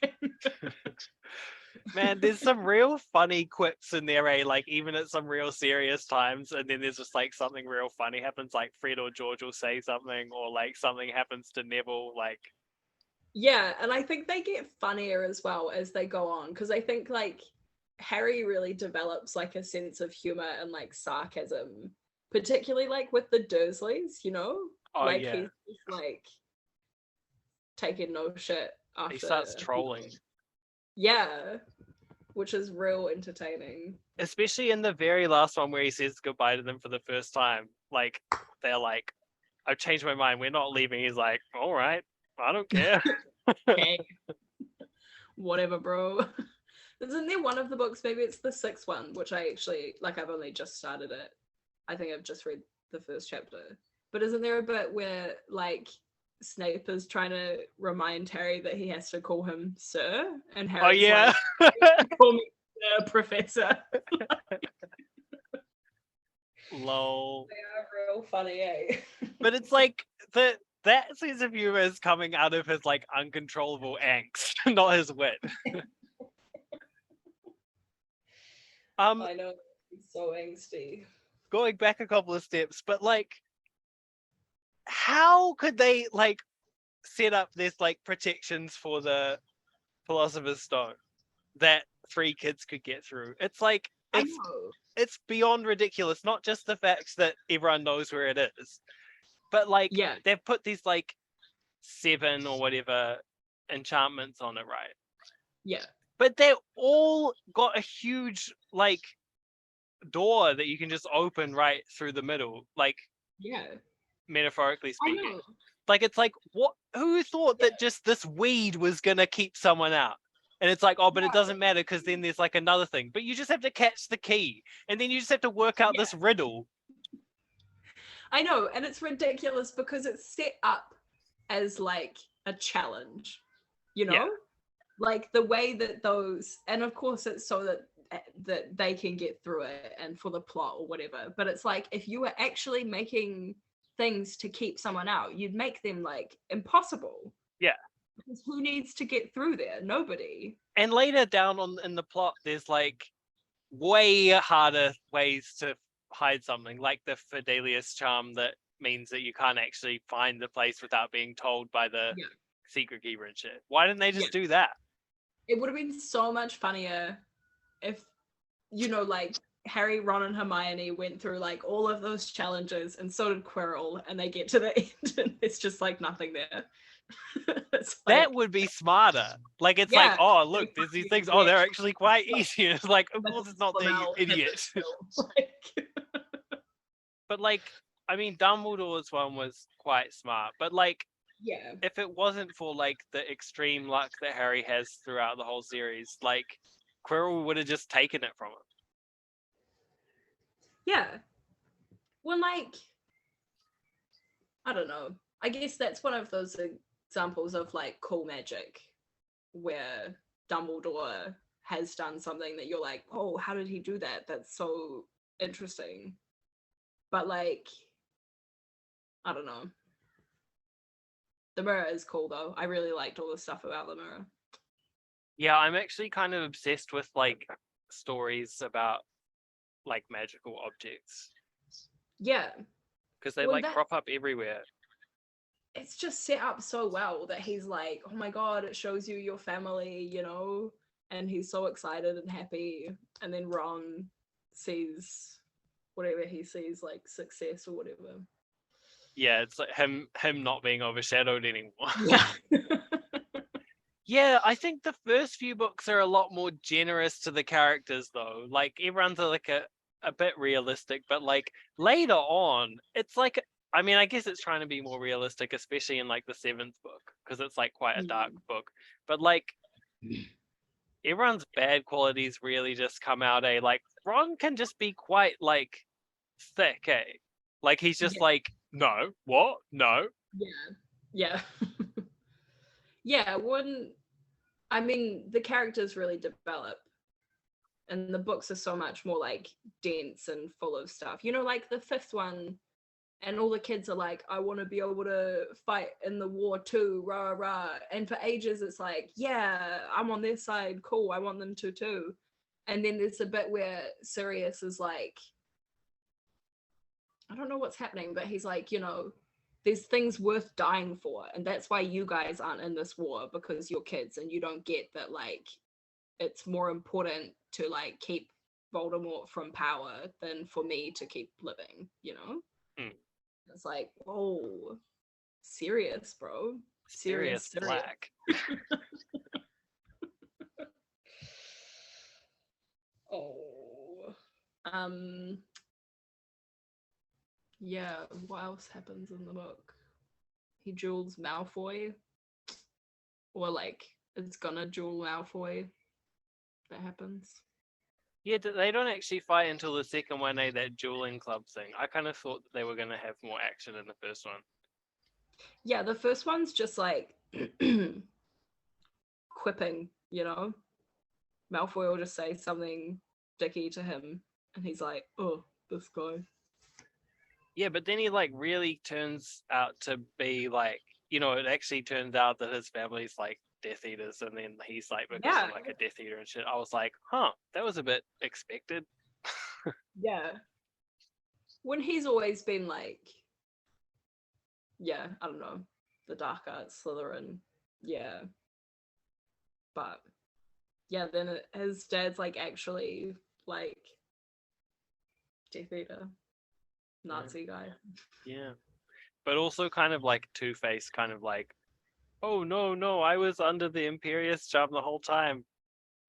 man, there's some real funny quips in there, eh? Like even at some real serious times, and then there's just like something real funny happens, like Fred or George will say something, or like something happens to Neville, like Yeah, and I think they get funnier as well as they go on because I think like Harry really develops like a sense of humor and like sarcasm, particularly like with the Dursleys, oh like yeah, he's just like taking no shit he after. starts trolling. Yeah, which is real entertaining. Especially in the very last one where he says goodbye to them for the first time. Like they're like, I've changed my mind, we're not leaving. He's like, all right, I don't care. Hey, whatever, bro. Isn't there one of the books? Maybe it's the sixth one, which I actually like. I've only just started it. I think I've just read the first chapter. But isn't there a bit where like Snape is trying to remind Harry that he has to call him Sir, and Oh Harry's yeah. like, "Call me Sir, Professor." Lol. They are real funny, eh? But it's like that sense of humor is coming out of his like uncontrollable angst, not his wit. I know, he's so angsty. Going back a couple of steps, but like how could they like set up this like protections for the Philosopher's Stone that 3 kids could get through? It's like I know. it's beyond ridiculous. Not just the fact that everyone knows where it is, but like Yeah, they've put these like 7 or whatever enchantments on it, right? yeah, But they all got a huge like door that you can just open right through the middle, like yeah. metaphorically I speaking. know. Like it's like what? Who thought Yeah, that just this weed was gonna keep someone out? And it's like, oh, but it yeah, doesn't matter because then there's like another thing. But you just have to catch the key, and then you just have to work out yeah. this riddle. I know, and it's ridiculous because it's set up as like a challenge, you Yeah, know? Like the way that those, and of course it's so that they can get through it and for the plot or whatever, but it's like if you were actually making things to keep someone out, you'd make them like impossible. yeah. Because who needs to get through there? Nobody. And later down on in the plot, there's like way harder ways to hide something, like the Fidelius charm that means that you can't actually find the place without being told by the Yeah. secret keeper and shit. Why didn't they Yeah. just do that? It would have been so much funnier if, like Harry, Ron, and Hermione went through like all of those challenges, and so did Quirrell, and they get to the end, and it's just like nothing there. It's That like, would be smarter. Like it's like, yeah, oh look, there's these things. Oh, they're actually quite easy. It's like, of course it's not there, you Flamel has idiot. it still. Like, But like, I mean, Dumbledore's one was quite smart. But like, yeah, if it wasn't for like the extreme luck that Harry has throughout the whole series, like Quirrell would have just taken it from him. yeah. Well, like, I don't know. I guess that's one of those examples of like cool magic where Dumbledore has done something that you're like, oh, how did he do that? That's so interesting. But like, I don't know. The mirror is cool though. I really liked all the stuff about the mirror. Yeah, I'm actually kind of obsessed with like stories about like magical objects. Yeah. because they Well, like that crop up everywhere. it's just set up so well that he's like, oh my god, it shows you your family, you know, and he's so excited and happy. And then Ron sees whatever he sees, like success or whatever. Yeah, it's like him not being overshadowed anymore. Yeah. Yeah, I think the first few books are a lot more generous to the characters though. Like everyone's like a bit realistic, but like later on, it's like I mean, I guess it's trying to be more realistic, especially in like the seventh book, because it's like quite a dark book. But like everyone's bad qualities really just come out, like Ron can just be quite like thick, like he's just Yeah. like, no, what? No. Yeah. Yeah. Yeah. When I mean, the characters really develop, and the books are so much more like dense and full of stuff. You know, like the fifth one, and all the kids are like, I want to be able to fight in the war too, rah rah. And for ages, it's like, yeah, I'm on their side, cool, I want them to too. And then there's a bit where Sirius is like, I don't know what's happening, but he's like, you know, there's things worth dying for, and that's why you guys aren't in this war, because you're kids and you don't get that, like, it's more important to like keep Voldemort from power than for me to keep living, you know? Hmm. It's like, whoa, serious, bro. Sirius Black. Oh. Yeah, what else happens in the book? He duels Malfoy. Or like it's gonna duel Malfoy. That happens. Yeah, they don't actually fight until the second one, that dueling club thing. I kind of thought that they were going to have more action in the first one. Yeah, the first one's just like quipping, you know? Malfoy will just say something dicky to him, and he's like, oh, this guy. Yeah, but then he like really turns out to be like, it actually turns out that his family's like Death Eaters, and then he's like becoming like a Death Eater and shit. I was like, huh, that was a bit expected. Yeah. When he's always been like, yeah, I don't know, the dark arts, Slytherin, yeah. But yeah, then his dad's like actually like Death Eater, Nazi guy. Yeah. But also kind of like Two-Face, kind of like, oh no, I was under the Imperious charm the whole time.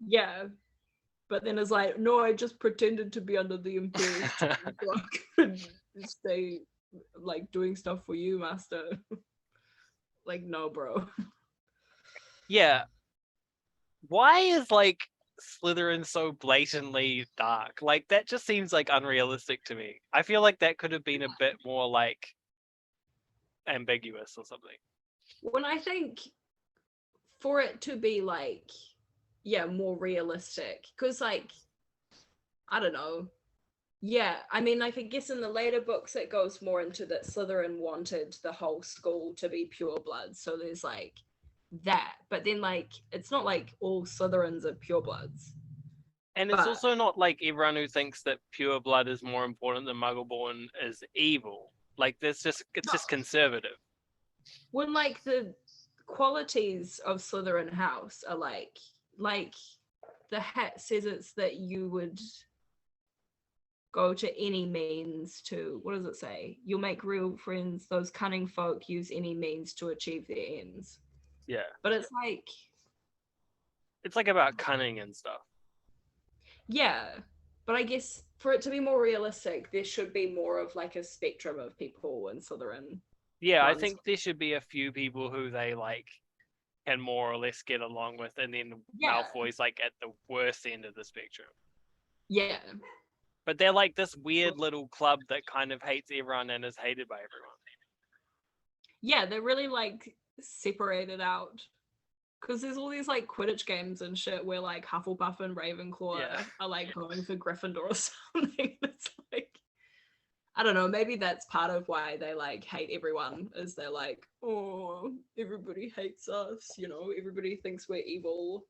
Yeah. But then it's like, no, I just pretended to be under the Imperious charm so I could stay like doing stuff for you, master. Like, no, bro. Yeah. Why is like Slytherin so blatantly dark? Like that just seems like unrealistic to me. I feel like that could have been a bit more like ambiguous or something. When I think for it to be like, yeah, more realistic, because like, I don't know. Yeah, I mean, like, I guess in the later books, it goes more into that Slytherin wanted the whole school to be pure blood. So there's like that. But then, like, it's not like all Slytherins are pure bloods. And it's But also not like everyone who thinks that pure blood is more important than Muggleborn is evil. Like it's just conservative. when, like, the qualities of Slytherin House are like, the hat says it's that you would go to any means to, what does it say? You'll make real friends. Those cunning folk use any means to achieve their ends. Yeah. But it's like about cunning and stuff. yeah, but I guess for it to be more realistic, there should be more of like a spectrum of people in Slytherin. Yeah, I think there should be a few people who they like can more or less get along with, and then Malfoy's like at the worst end of the spectrum. Yeah. But they're like this weird little club that kind of hates everyone and is hated by everyone. Yeah, they're really like separated out. Because there's all these like Quidditch games and shit where like Hufflepuff and Ravenclaw are like going for Gryffindor or something. It's like, I don't know, maybe that's part of why they like hate everyone, is they're like, oh, everybody hates us, you know, everybody thinks we're evil.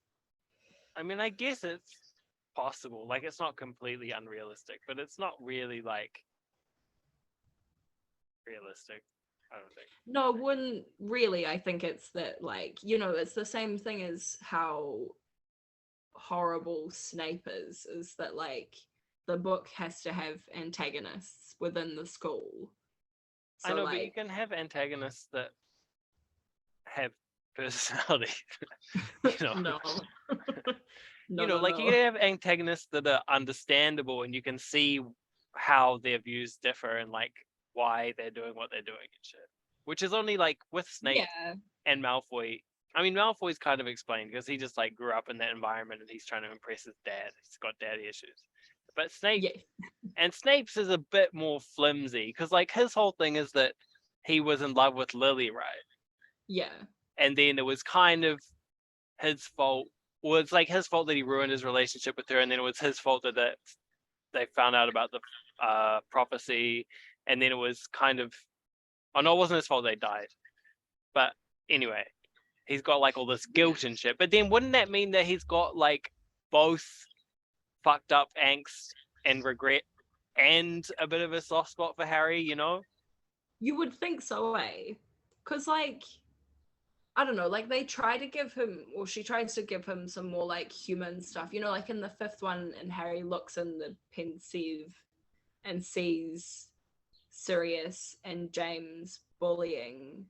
I mean, I guess it's possible. Like, it's not completely unrealistic, but it's not really like realistic. I don't think. No, it wouldn't really. I think it's that, like, it's the same thing as how horrible Snape is that, like, the book has to have antagonists within the school. I So, know, but you like, can have antagonists that have personality. you know, no. you No, know, no, like you no. can have antagonists that are understandable, and you can see how their views differ and like why they're doing what they're doing and shit. Which is only like with Snape Yeah. and Malfoy. I mean, Malfoy's kind of explained because he just like grew up in that environment and he's trying to impress his dad. He's got daddy issues. But Yeah. Snape's is a bit more flimsy because like his whole thing is that he was in love with Lily, right? Yeah. And then it was kind of his fault. Well, it's like his fault that he ruined his relationship with her, and then it was his fault that they found out about the prophecy, and then it was kind of, oh no, it wasn't his fault they died. But anyway, he's got like all this guilt and shit. But then wouldn't that mean that he's got like both fucked up angst and regret and a bit of a soft spot for Harry, you know? You would think so, eh? Because, like, I don't know, like they try to give him, or she tries to give him some more like human stuff, like in the fifth one, and Harry looks in the pensieve and sees Sirius and James bullying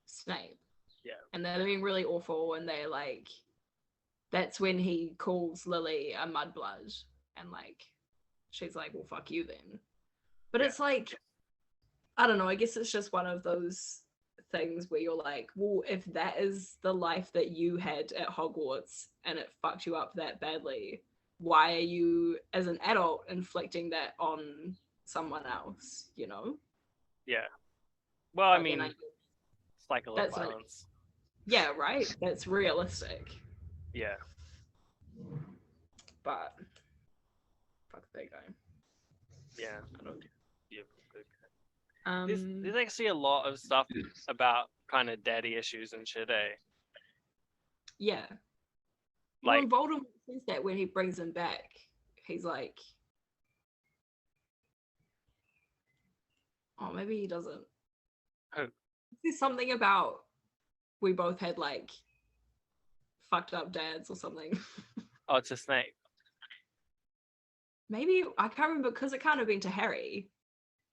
Snape. Yeah. And they're being really awful, and they're like, that's when he calls Lily a mudblood, and like, she's like, well, fuck you then. But Yeah. it's like, I don't know, I guess it's just one of those things where you're like, well, if that is the life that you had at Hogwarts and it fucked you up that badly, why are you, as an adult, inflicting that on someone else, Yeah. Well, I But then mean, it's like a little that's violence. yeah, right? That's realistic. Yeah. But fuck that guy. Yeah. I don't Yeah. There's um actually a lot of stuff about kind of daddy issues and shit, eh? yeah. Well, Like, and Voldemort says that when he brings him back. He's like, oh, maybe he doesn't. who? There's something about we both had like fucked up dads or something. Oh, it's a Snape. Maybe I can't remember because it can't have been to Harry.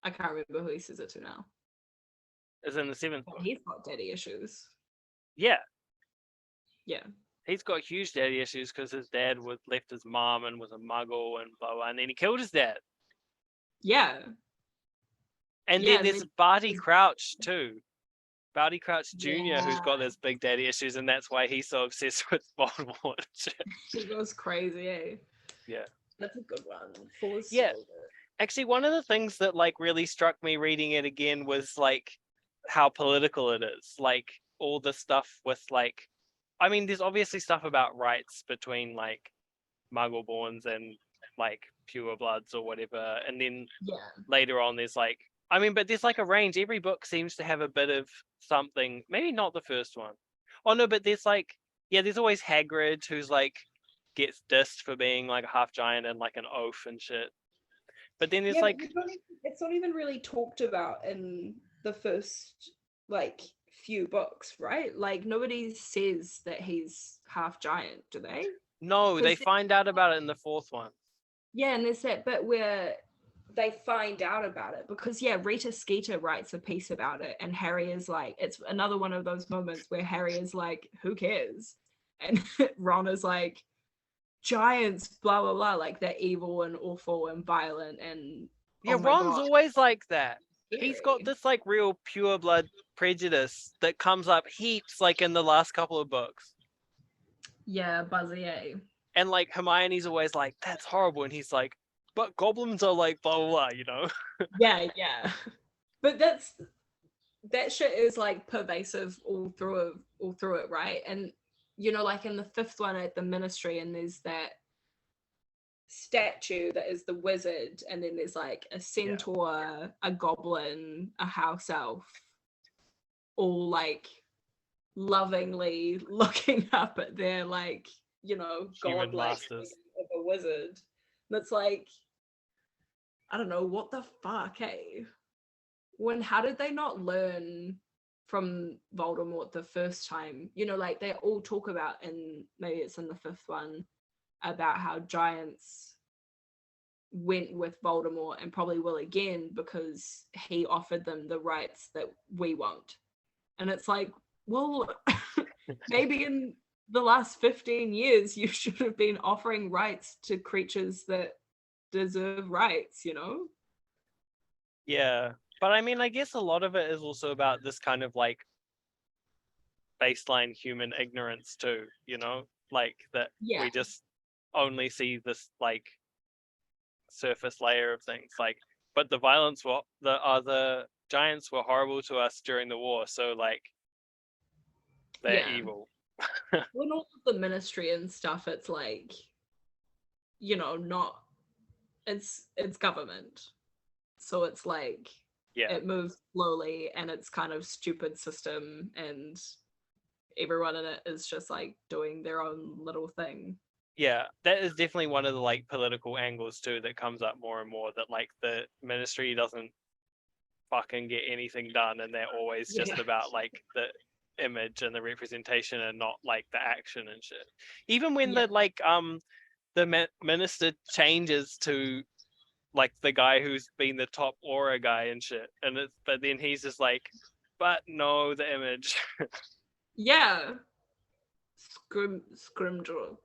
I can't remember who he says it to now. Is in the seventh But book. he's got daddy issues. Yeah. Yeah. He's got huge daddy issues because his dad was left his mom and was a muggle and blah blah, and then he killed his dad. Yeah. And Yeah. then And there's then Barty Crouch too. Barty Crouch Jr., who's yeah, got those big daddy issues, and that's why he's so obsessed with Voldemort. he goes crazy, eh? Yeah. That's a good one. Full Yeah. so good. Actually, one of the things that like really struck me reading it again was like how political it is. Like all the stuff with like, I mean, there's obviously stuff about rights between like Muggleborns and like pure bloods or whatever, and then Yeah. later on there's like, I mean, but there's like a range. Every book seems to have a bit of something. Maybe not the first one. Oh no, but there's like, yeah, there's always Hagrid who's like gets dissed for being like a half giant and like an oaf and shit. But then there's Yeah, but like, it's not even really talked about in the first like few books, right? Like nobody says that he's half giant, do they? no, they Because find out about it in the fourth one. yeah, and there's that bit where they find out about it because yeah, Rita Skeeter writes a piece about it, and Harry is like, it's another one of those moments where Harry is like, who cares? And Ron is like, giants, blah blah blah, like they're evil and awful and violent and Yeah, oh my Ron's god, always like that. He's got scary. this like real pure blood prejudice that comes up heaps like in the last couple of books. Yeah, Buzzy, eh? And like Hermione's always like, that's horrible. And he's like, but goblins are like blah blah blah, you know? Yeah, yeah. But that shit is like pervasive all through it, right? And like in the fifth one at the ministry, and there's that statue that is the wizard, and then there's like a centaur, a goblin, a house elf, all like lovingly looking up at their like, Human godlike masters. of a wizard. That's like, I don't know what the fuck, hey. how did they not learn from Voldemort the first time? You know, like they all talk about, and maybe it's in the fifth one, about how giants went with Voldemort and probably will again because he offered them the rights that we won't. And it's like, well, maybe in the last 15 years you should have been offering rights to creatures that deserve rights, you know? Yeah. But I mean, I guess a lot of it is also about this kind of like baseline human ignorance too, you know? Like that Yeah. we just only see this like surface layer of things. Like, but the violence were the giants were horrible to us during the war, so like they're Yeah. evil. When all of the ministry and stuff, it's like, you know, not it's government. So it's like Yeah. it moves slowly and it's kind of stupid system and everyone in it is just like doing their own little thing. Yeah, that is definitely one of the like political angles too that comes up more and more, that like the ministry doesn't fucking get anything done and they're always just Yeah. about like the image and the representation and not like the action and shit. Even when Yeah. the like the minister changes to like the guy who's been the top aura guy and shit, and it's but then he's just like, but no, the image. Yeah. Scrimgeour.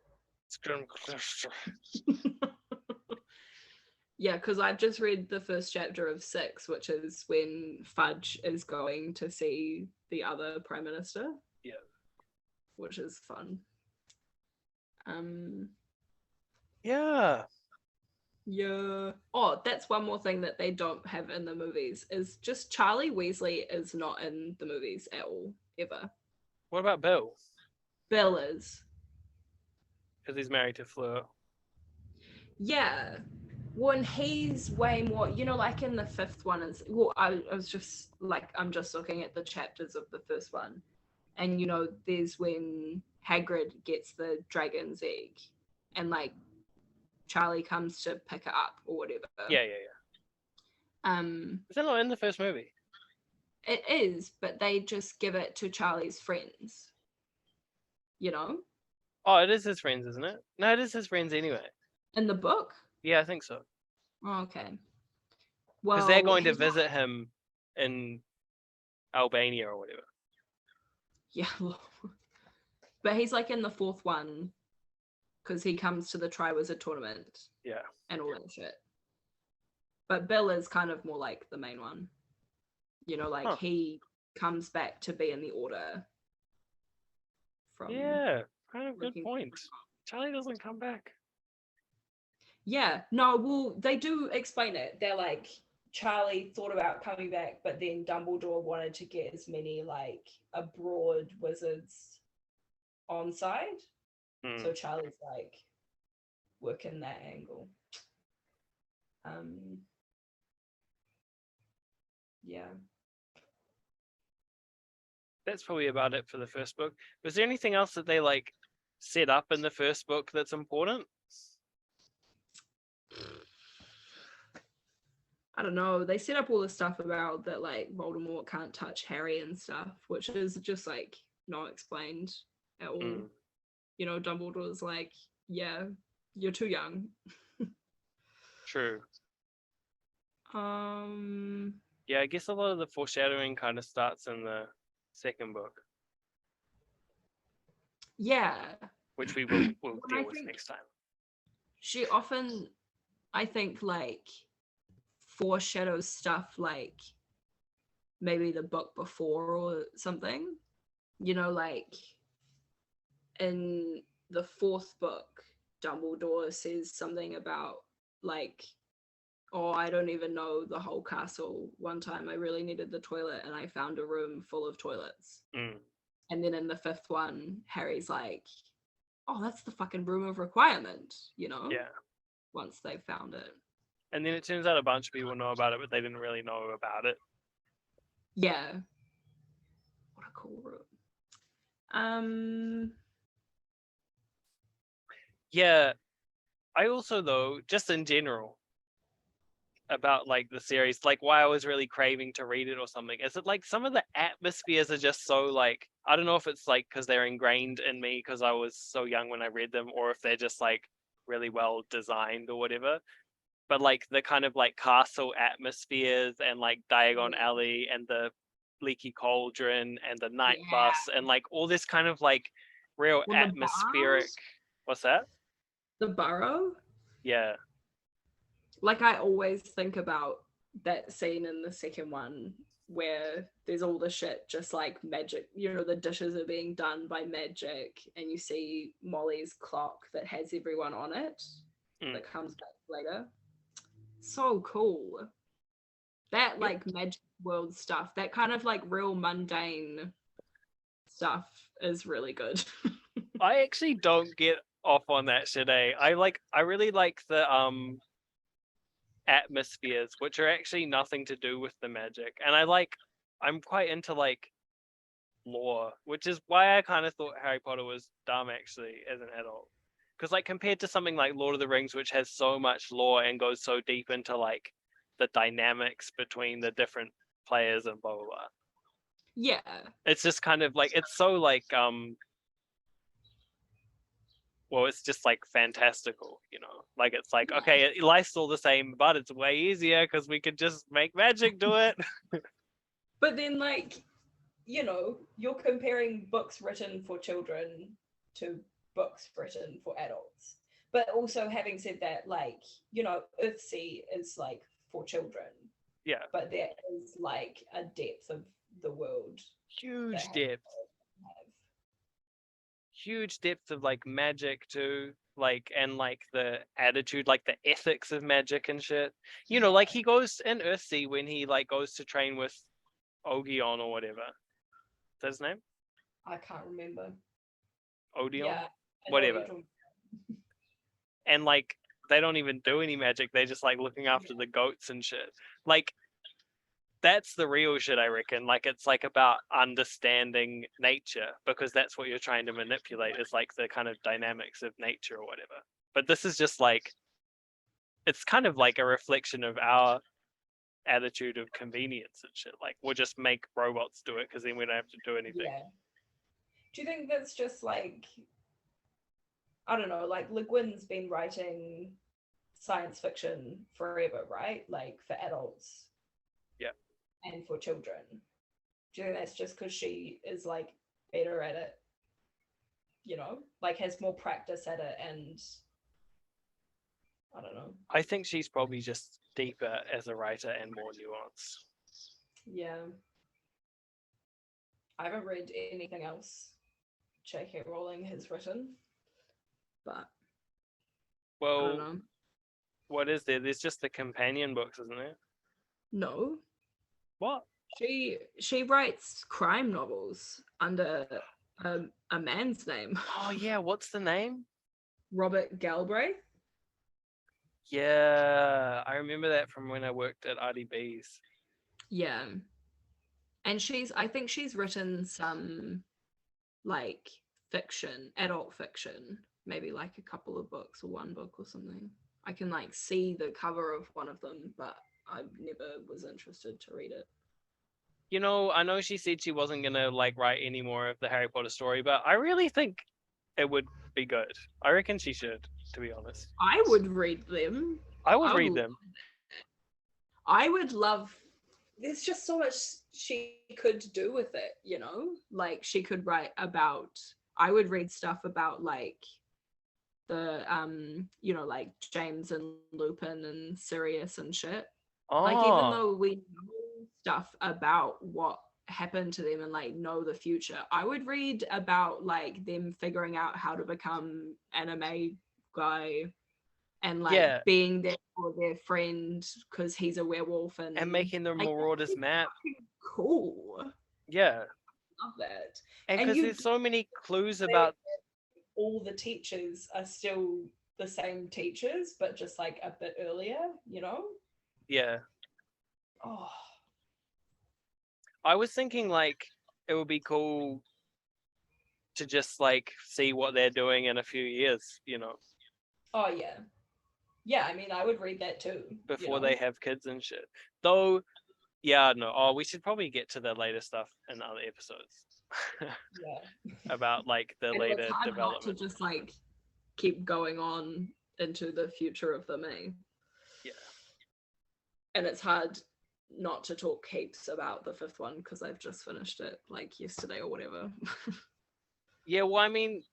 Yeah, because I've just read the first chapter of 6, which is when Fudge is going to see the other Prime Minister. Yeah. Which is fun. Yeah. Yeah. Oh, that's one more thing that they don't have in the movies is just Charlie Weasley is not in the movies at all, ever. What about Bill? Bill is. Because he's married to Fleur. Yeah. When he's way more, you know, like in the fifth one is well, I was just like I'm just looking at the chapters of the first one. And you know, there's when Hagrid gets the dragon's egg and like Charlie comes to pick it up or whatever. Yeah, yeah, yeah. Is that not in the first movie? It is, but they just give it to Charlie's friends. You know? Oh, it is his friends, isn't it? No, it is his friends anyway. In the book? Yeah, I think so. Oh, okay. Because they're Well, going to visit him in Albania or whatever. Yeah. But he's like in the fourth one because he comes to the Triwizard tournament. Yeah. And all that shit. But Bill is kind of more like the main one. You know, like he comes back to be in the order. Yeah, kind of good point. Charlie doesn't come back. Yeah, no, well, they do explain it. They're like, Charlie thought about coming back, but then Dumbledore wanted to get as many like abroad wizards on side. So Charlie's like working that angle. Yeah. That's probably about it for the first book. Was there anything else that they like set up in the first book that's important? I don't know. They set up all the stuff about that like Voldemort can't touch Harry and stuff, which is just like not explained at all. You know, Dumbledore's like, yeah, you're too young. True. Yeah, I guess a lot of the foreshadowing kind of starts in the second book. Yeah. Which we will deal with next time. She often, I think, like foreshadows stuff like maybe the book before or something. You know, like in the fourth book, Dumbledore says something about like, oh, I don't even know the whole castle. One time I really needed the toilet and I found a room full of toilets. And then in the fifth one, Harry's like, oh, that's the fucking room of requirement, you know? Yeah. Once they found it. And then it turns out a bunch of people know about it, but they didn't really know about it. Yeah. What a cool room. Yeah. I also, though, just in general, about like the series, like why I was really craving to read it or something, is that like some of the atmospheres are just so like, I don't know if it's like because they're ingrained in me because I was so young when I read them, or if they're just like really well designed or whatever. But like the kind of like castle atmospheres and like Diagon Alley and the Leaky Cauldron and the night Yeah. bus and like all this kind of like real Well, the atmospheric. burrows, What's that? the burrow. Yeah. Like I always think about that scene in the second one where there's all the shit just like magic, you know, the dishes are being done by magic and you see Molly's clock that has everyone on it that comes back later. So cool. That Yep. like magic world stuff, that kind of like real mundane stuff is really good. I actually don't get off on that shit, eh? I really like the atmospheres, which are actually nothing to do with the magic. And I'm quite into like lore, which is why I kind of thought Harry Potter was dumb actually as an adult. Because like compared to something like Lord of the Rings, which has so much lore and goes so deep into like the dynamics between the different players and blah blah blah. Yeah. It's just kind of like it's so like well, it's just like fantastical, you know. Like it's like Yeah. okay, life's all the same, but it's way easier because we could just make magic do it. But then like, you know, you're comparing books written for children to books written for adults. But also having said that, like, you know, Earthsea is like for children, Yeah, but there is like a depth of the world that huge has depth, huge depth of like magic too. Like and like the attitude, like the ethics of magic and shit. You know, like he goes in Earthsea when he like goes to train with Ogion or whatever. Is his name? I can't remember. Odeon? Yeah, I know what you're Whatever. talking And like they don't even do any magic. They just like looking after the goats and shit. Like that's the real shit, I reckon. Like it's like about understanding nature because that's what you're trying to manipulate is like the kind of dynamics of nature or whatever. But this is just like it's kind of like a reflection of our attitude of convenience and shit. Like we'll just make robots do it because then we don't have to do anything. Yeah. Do you think that's just like, I don't know, like Le Guin's been writing science fiction forever, right? Like for adults Yeah. and for children. Do you think that's just because she is like better at it, you know, like has more practice at it and I don't know. I think she's probably just deeper as a writer and more nuanced. Yeah. I haven't read anything else J.K. Rowling has written, but I don't Well, know. what is there? There's just the companion books, isn't there? No. What? She writes crime novels under a man's name. Oh yeah, what's the name? Robert Galbraith. Yeah, I remember that from when I worked at RDB's. Yeah. And I think she's written some like fiction, adult fiction, maybe like a couple of books or one book or something. I can like see the cover of one of them, but I never was interested to read it. You know, I know she said she wasn't gonna like write any more of the Harry Potter story, but I really think it would be good. I reckon she should, to be honest. I would read them. I would read them. I would love. There's just so much she could do with it, you know? Like she could write about. I would read stuff about like the you know, like James and Lupin and Sirius and shit. Like even Oh, though we know stuff about what happened to them and like know the future, I would read about like them figuring out how to become anime guy and like yeah, being there for their friend because he's a werewolf and and making the like Marauders that's map. fucking cool. Yeah, Love that. and And because you there's so many clues say about. all the teachers are still the same teachers, but just like a bit earlier, you know? Yeah, Oh, I was thinking like it would be cool to just like see what they're doing in a few years, you know. oh yeah. Yeah, I mean, I would read that too. before they have kids and shit. Though, yeah, no. Oh, we should probably get to the later stuff in other episodes. Yeah. About like the And later it's hard not to development. just like keep going on into the future of them, eh? Yeah. And it's hard not to talk heaps about the fifth one because I've just finished it like yesterday or whatever. Yeah, well, I mean,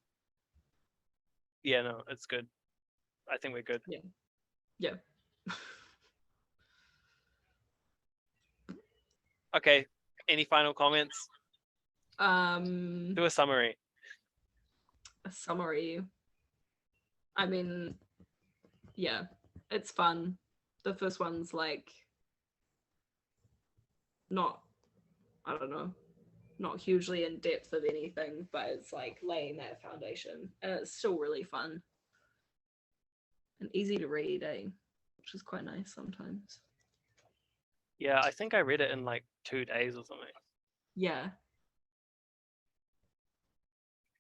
yeah, no, it's good. I think we're good. Yeah. Okay. Any final comments? Um, Do a summary. a summary. I mean, yeah, it's fun. The first one's like not, I don't know, not hugely in depth of anything, but it's like laying that foundation, and it's still really fun and easy to read, eh? Which is quite nice sometimes. Yeah, I think I read it in like 2 days or something. Yeah.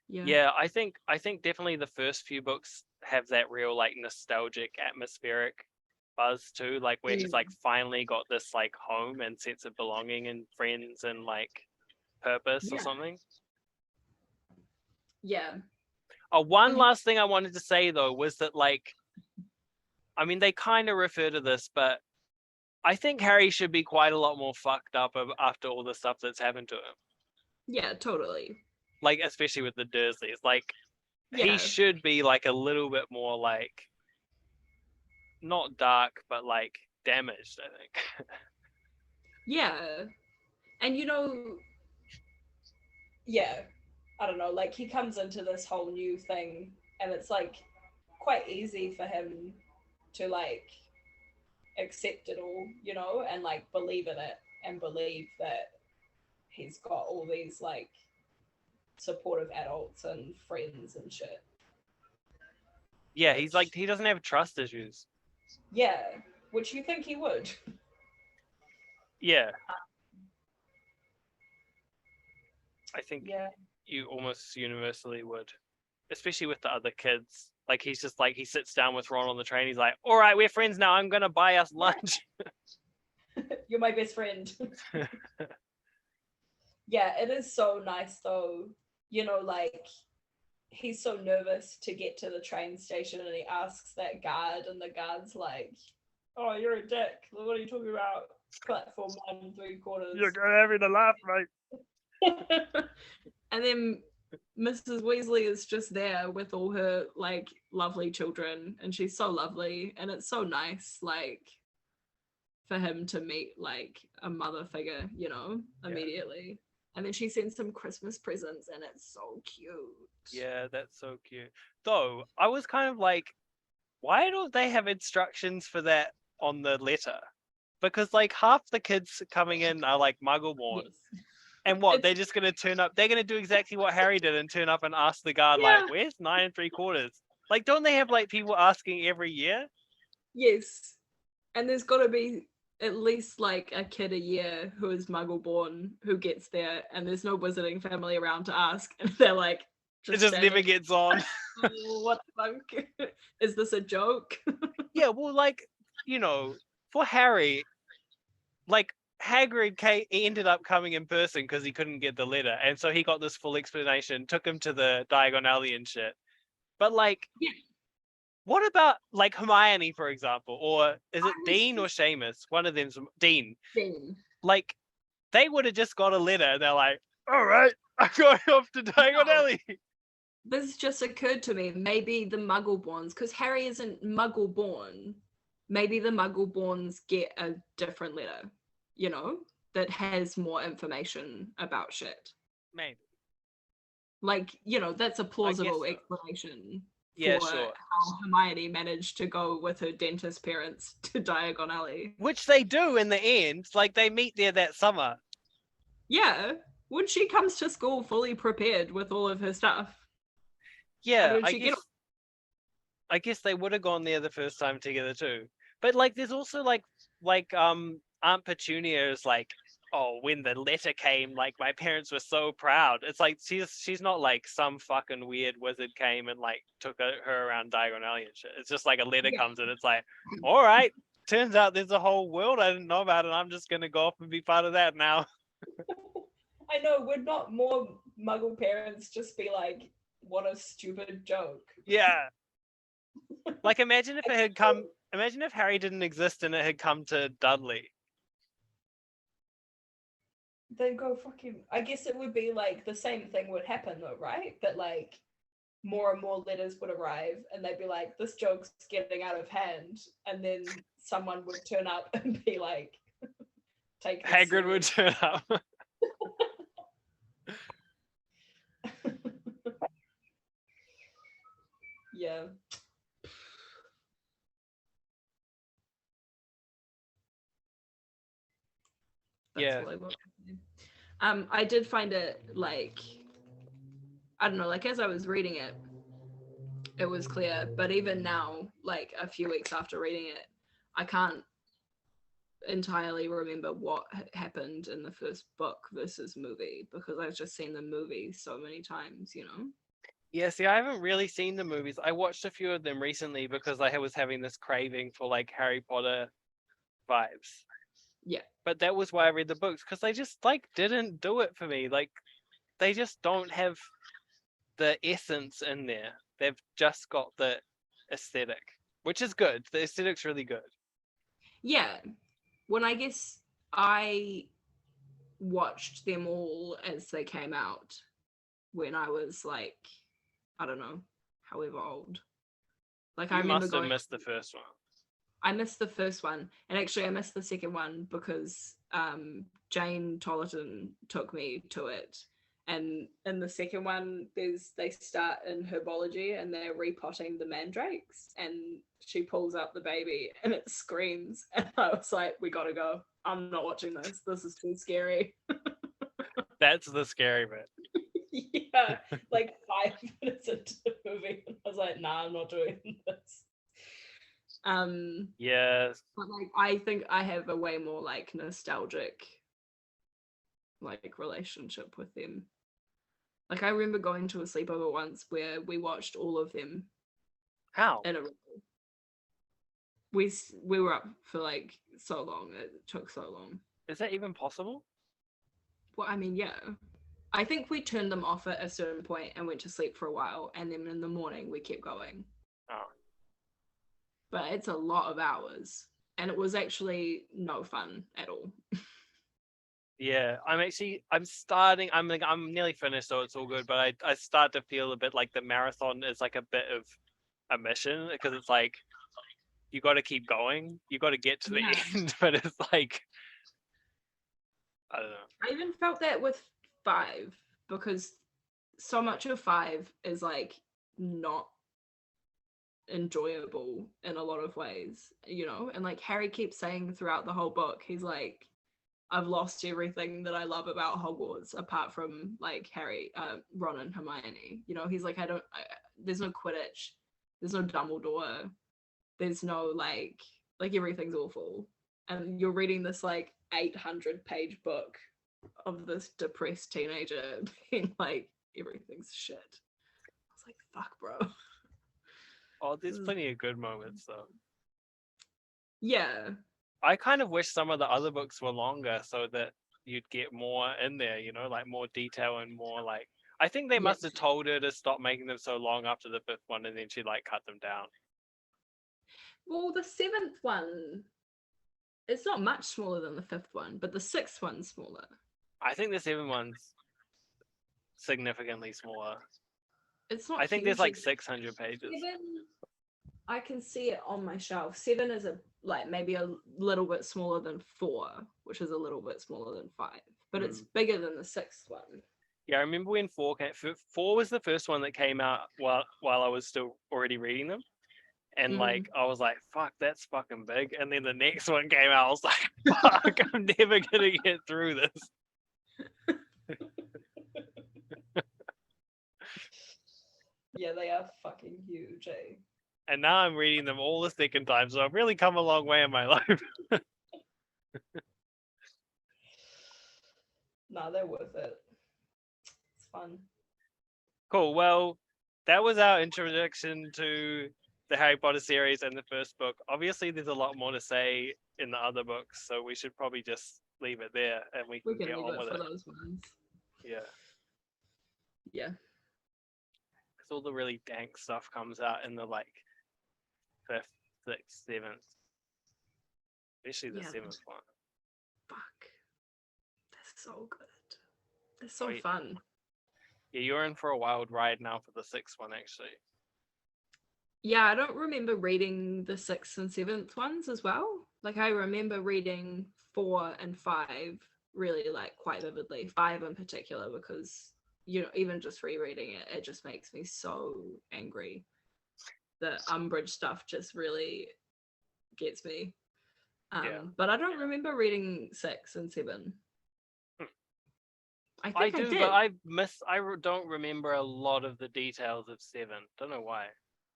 Yeah, I think definitely the first few books have that real like nostalgic atmospheric buzz too, like where he's like finally got this like home and sense of belonging and friends and like purpose or Yeah. something. Yeah. Oh, one last thing I wanted to say though was that like, I mean, they kind of refer to this, but I think Harry should be quite a lot more fucked up after all the stuff that's happened to him. Yeah, totally. Like, especially with the Dursleys. Like, he Yeah. should be like a little bit more like, not dark, but like damaged, I think. Yeah. And yeah, I don't know, like he comes into this whole new thing and it's like quite easy for him to like accept it all, and like believe in it and believe that he's got all these like supportive adults and friends and shit. Yeah, he's like, he doesn't have trust issues. Yeah, which you think he would. Yeah. I think Yeah. you almost universally would, especially with the other kids. Like, he's just like, he sits down with Ron on the train. He's like, all right, we're friends now. I'm going to buy us lunch. You're my best friend. Yeah, it is so nice though. Like he's so nervous to get to the train station and he asks that guard and the guard's like, oh, you're a dick. What are you talking about? Platform 1 3/4. You're having a laugh, mate. And then Mrs. Weasley is just there with all her like lovely children and she's so lovely and it's so nice like for him to meet like a mother figure, immediately. And then she sends some Christmas presents and it's so cute. Yeah, that's so cute. Though, I was kind of like, why don't they have instructions for that on the letter? Because like half the kids coming in are like muggle born. Yes. And what, they're just going to turn up, they're going to do exactly what Harry did and turn up and ask the guard, like, where's 9 3/4? Like, don't they have like people asking every year? Yes. And there's got to be at least like a kid a year who is muggle born who gets there and there's no wizarding family around to ask and they're like It just never gets on. What the fuck? Is this a joke? Yeah, well, like, for Harry, like Hagrid ended up coming in person because he couldn't get the letter, and so he got this full explanation, took him to the Diagon Alley and shit. But like, what about like Hermione, for example, or is it Dean or Seamus? One of them's Dean. Like, they would have just got a letter, and they're like, "All right, I'm going off to Diagon Alley." This just occurred to me. Maybe the Muggle-borns, because Harry isn't Muggle-born. Maybe the Muggle-borns get a different letter, that has more information about shit. Maybe. Like, that's a plausible explanation for how Hermione managed to go with her dentist parents to Diagon Alley. Which they do in the end. Like, they meet there that summer. Yeah. When she comes to school fully prepared with all of her stuff. Yeah, I guess they would have gone there the first time together too. But like, there's also like Aunt Petunia is like, oh, when the letter came, like my parents were so proud. It's like she's not like some fucking weird wizard came and like took her around Diagon Alley and shit. It's just like a letter comes and it's like, all right, turns out there's a whole world I didn't know about, and I'm just gonna go off and be part of that now. I know, would not more Muggle parents just be like, what a stupid joke? Yeah. Like imagine if it had come. Imagine if Harry didn't exist and it had come to Dudley. Then go fucking. I guess it would be like the same thing would happen though, right? That like more and more letters would arrive and they'd be like, this joke's getting out of hand. And then someone would turn up and be like, take this Hagrid would turn up. Yeah. That's what I want. I did find it like, I don't know, like as I was reading it, it was clear, but even now, like a few weeks after reading it, I can't entirely remember what happened in the first book versus movie because I've just seen the movie so many times, you know? Yeah, see, I haven't really seen the movies. I watched a few of them recently because I was having this craving for like Harry Potter vibes. Yeah. But that was why I read the books, because they just like didn't do it for me. Like they just don't have the essence in there. They've just got the aesthetic, which is good. The aesthetic's really good. Yeah. When I guess I watched them all as they came out when I was like, I don't know, however old. Like I remember must have missed the first one. I missed the first one, and actually I missed the second one because Jane Tollerton took me to it. And in the second one, they start in herbology and they're repotting the mandrakes, and she pulls up the baby and it screams, and I was like, "We gotta go. I'm not watching this. This is too scary." That's the scary bit. Yeah, like 5 minutes into the movie, I was like, "Nah, I'm not doing this." Yes. But like I think I have a way more like nostalgic like relationship with them. Like I remember going to a sleepover once where we watched all of them. How? In a row. We were up for like so long. It took so long. Is that even possible? Well, I mean, yeah. I think we turned them off at a certain point and went to sleep for a while, and then in the morning we kept going. Oh. But it's a lot of hours, and it was actually no fun at all. Yeah, I'm nearly finished, so it's all good. But I start to feel a bit like the marathon is like a bit of a mission, because it's like you got to keep going, you got to get to the end, but it's like I don't know. I even felt that with 5 because so much of 5 is like not enjoyable in a lot of ways, you know, and like Harry keeps saying throughout the whole book, he's like, I've lost everything that I love about Hogwarts apart from like Ron and Hermione, you know. He's like, there's no Quidditch, there's no Dumbledore, there's no like everything's awful, and you're reading this like 800-page book of this depressed teenager being like, everything's shit. I was like, fuck, bro. Oh, there's plenty of good moments though. Yeah. I kind of wish some of the other books were longer so that you'd get more in there, you know, like more detail and more like. I think they must have told her to stop making them so long after the 5th one, and then she like cut them down. Well, the 7th one, it's not much smaller than the 5th one, but the 6th one's smaller. I think the 7th one's significantly smaller. It's not. I think there's like 600 pages. 7, I can see it on my shelf. 7 is maybe a little bit smaller than 4, which is a little bit smaller than 5, but it's bigger than the 6th one. Yeah, I remember when 4 came. 4 was the first one that came out while I was still already reading them. And like I was like, fuck, that's fucking big. And then the next one came out, I was like, fuck, I'm never gonna get through this. Yeah, they are fucking huge, eh? And now I'm reading them all the second time, so I've really come a long way in my life. worth it. It's fun. Cool. Well, that was our introduction to the Harry Potter series and the first book. Obviously, there's a lot more to say in the other books, so we should probably just leave it there and we We can can get leave on it with for it. those ones. Yeah. Yeah. Because all the really dank stuff comes out in the like 5th, 6th, 7th. Especially the 7th one. Fuck. They're so good. They're so Wait. fun. Yeah, you're in for a wild ride now for the 6th one, actually. Yeah, I don't remember reading the 6th and 7th ones as well. Like, I remember reading 4 and 5 really, like, quite vividly. 5 in particular, because, you know, even just rereading it, it just makes me so angry. The Umbridge stuff just really gets me. Yeah. But I don't remember reading 6 and 7. I I think I do, did. but don't remember a lot of the details of 7. Don't know why.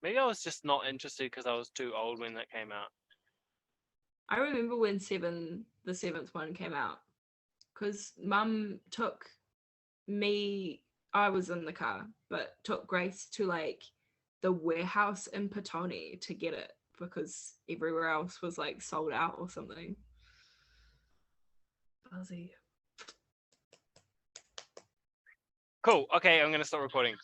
Maybe I was just not interested because I was too old when that came out. I remember when the 7th one came out, because Mum took me, I was in the car, but took Grace to like the warehouse in Petone to get it because everywhere else was like sold out or something. Fuzzy. Cool. Okay, I'm going to start recording.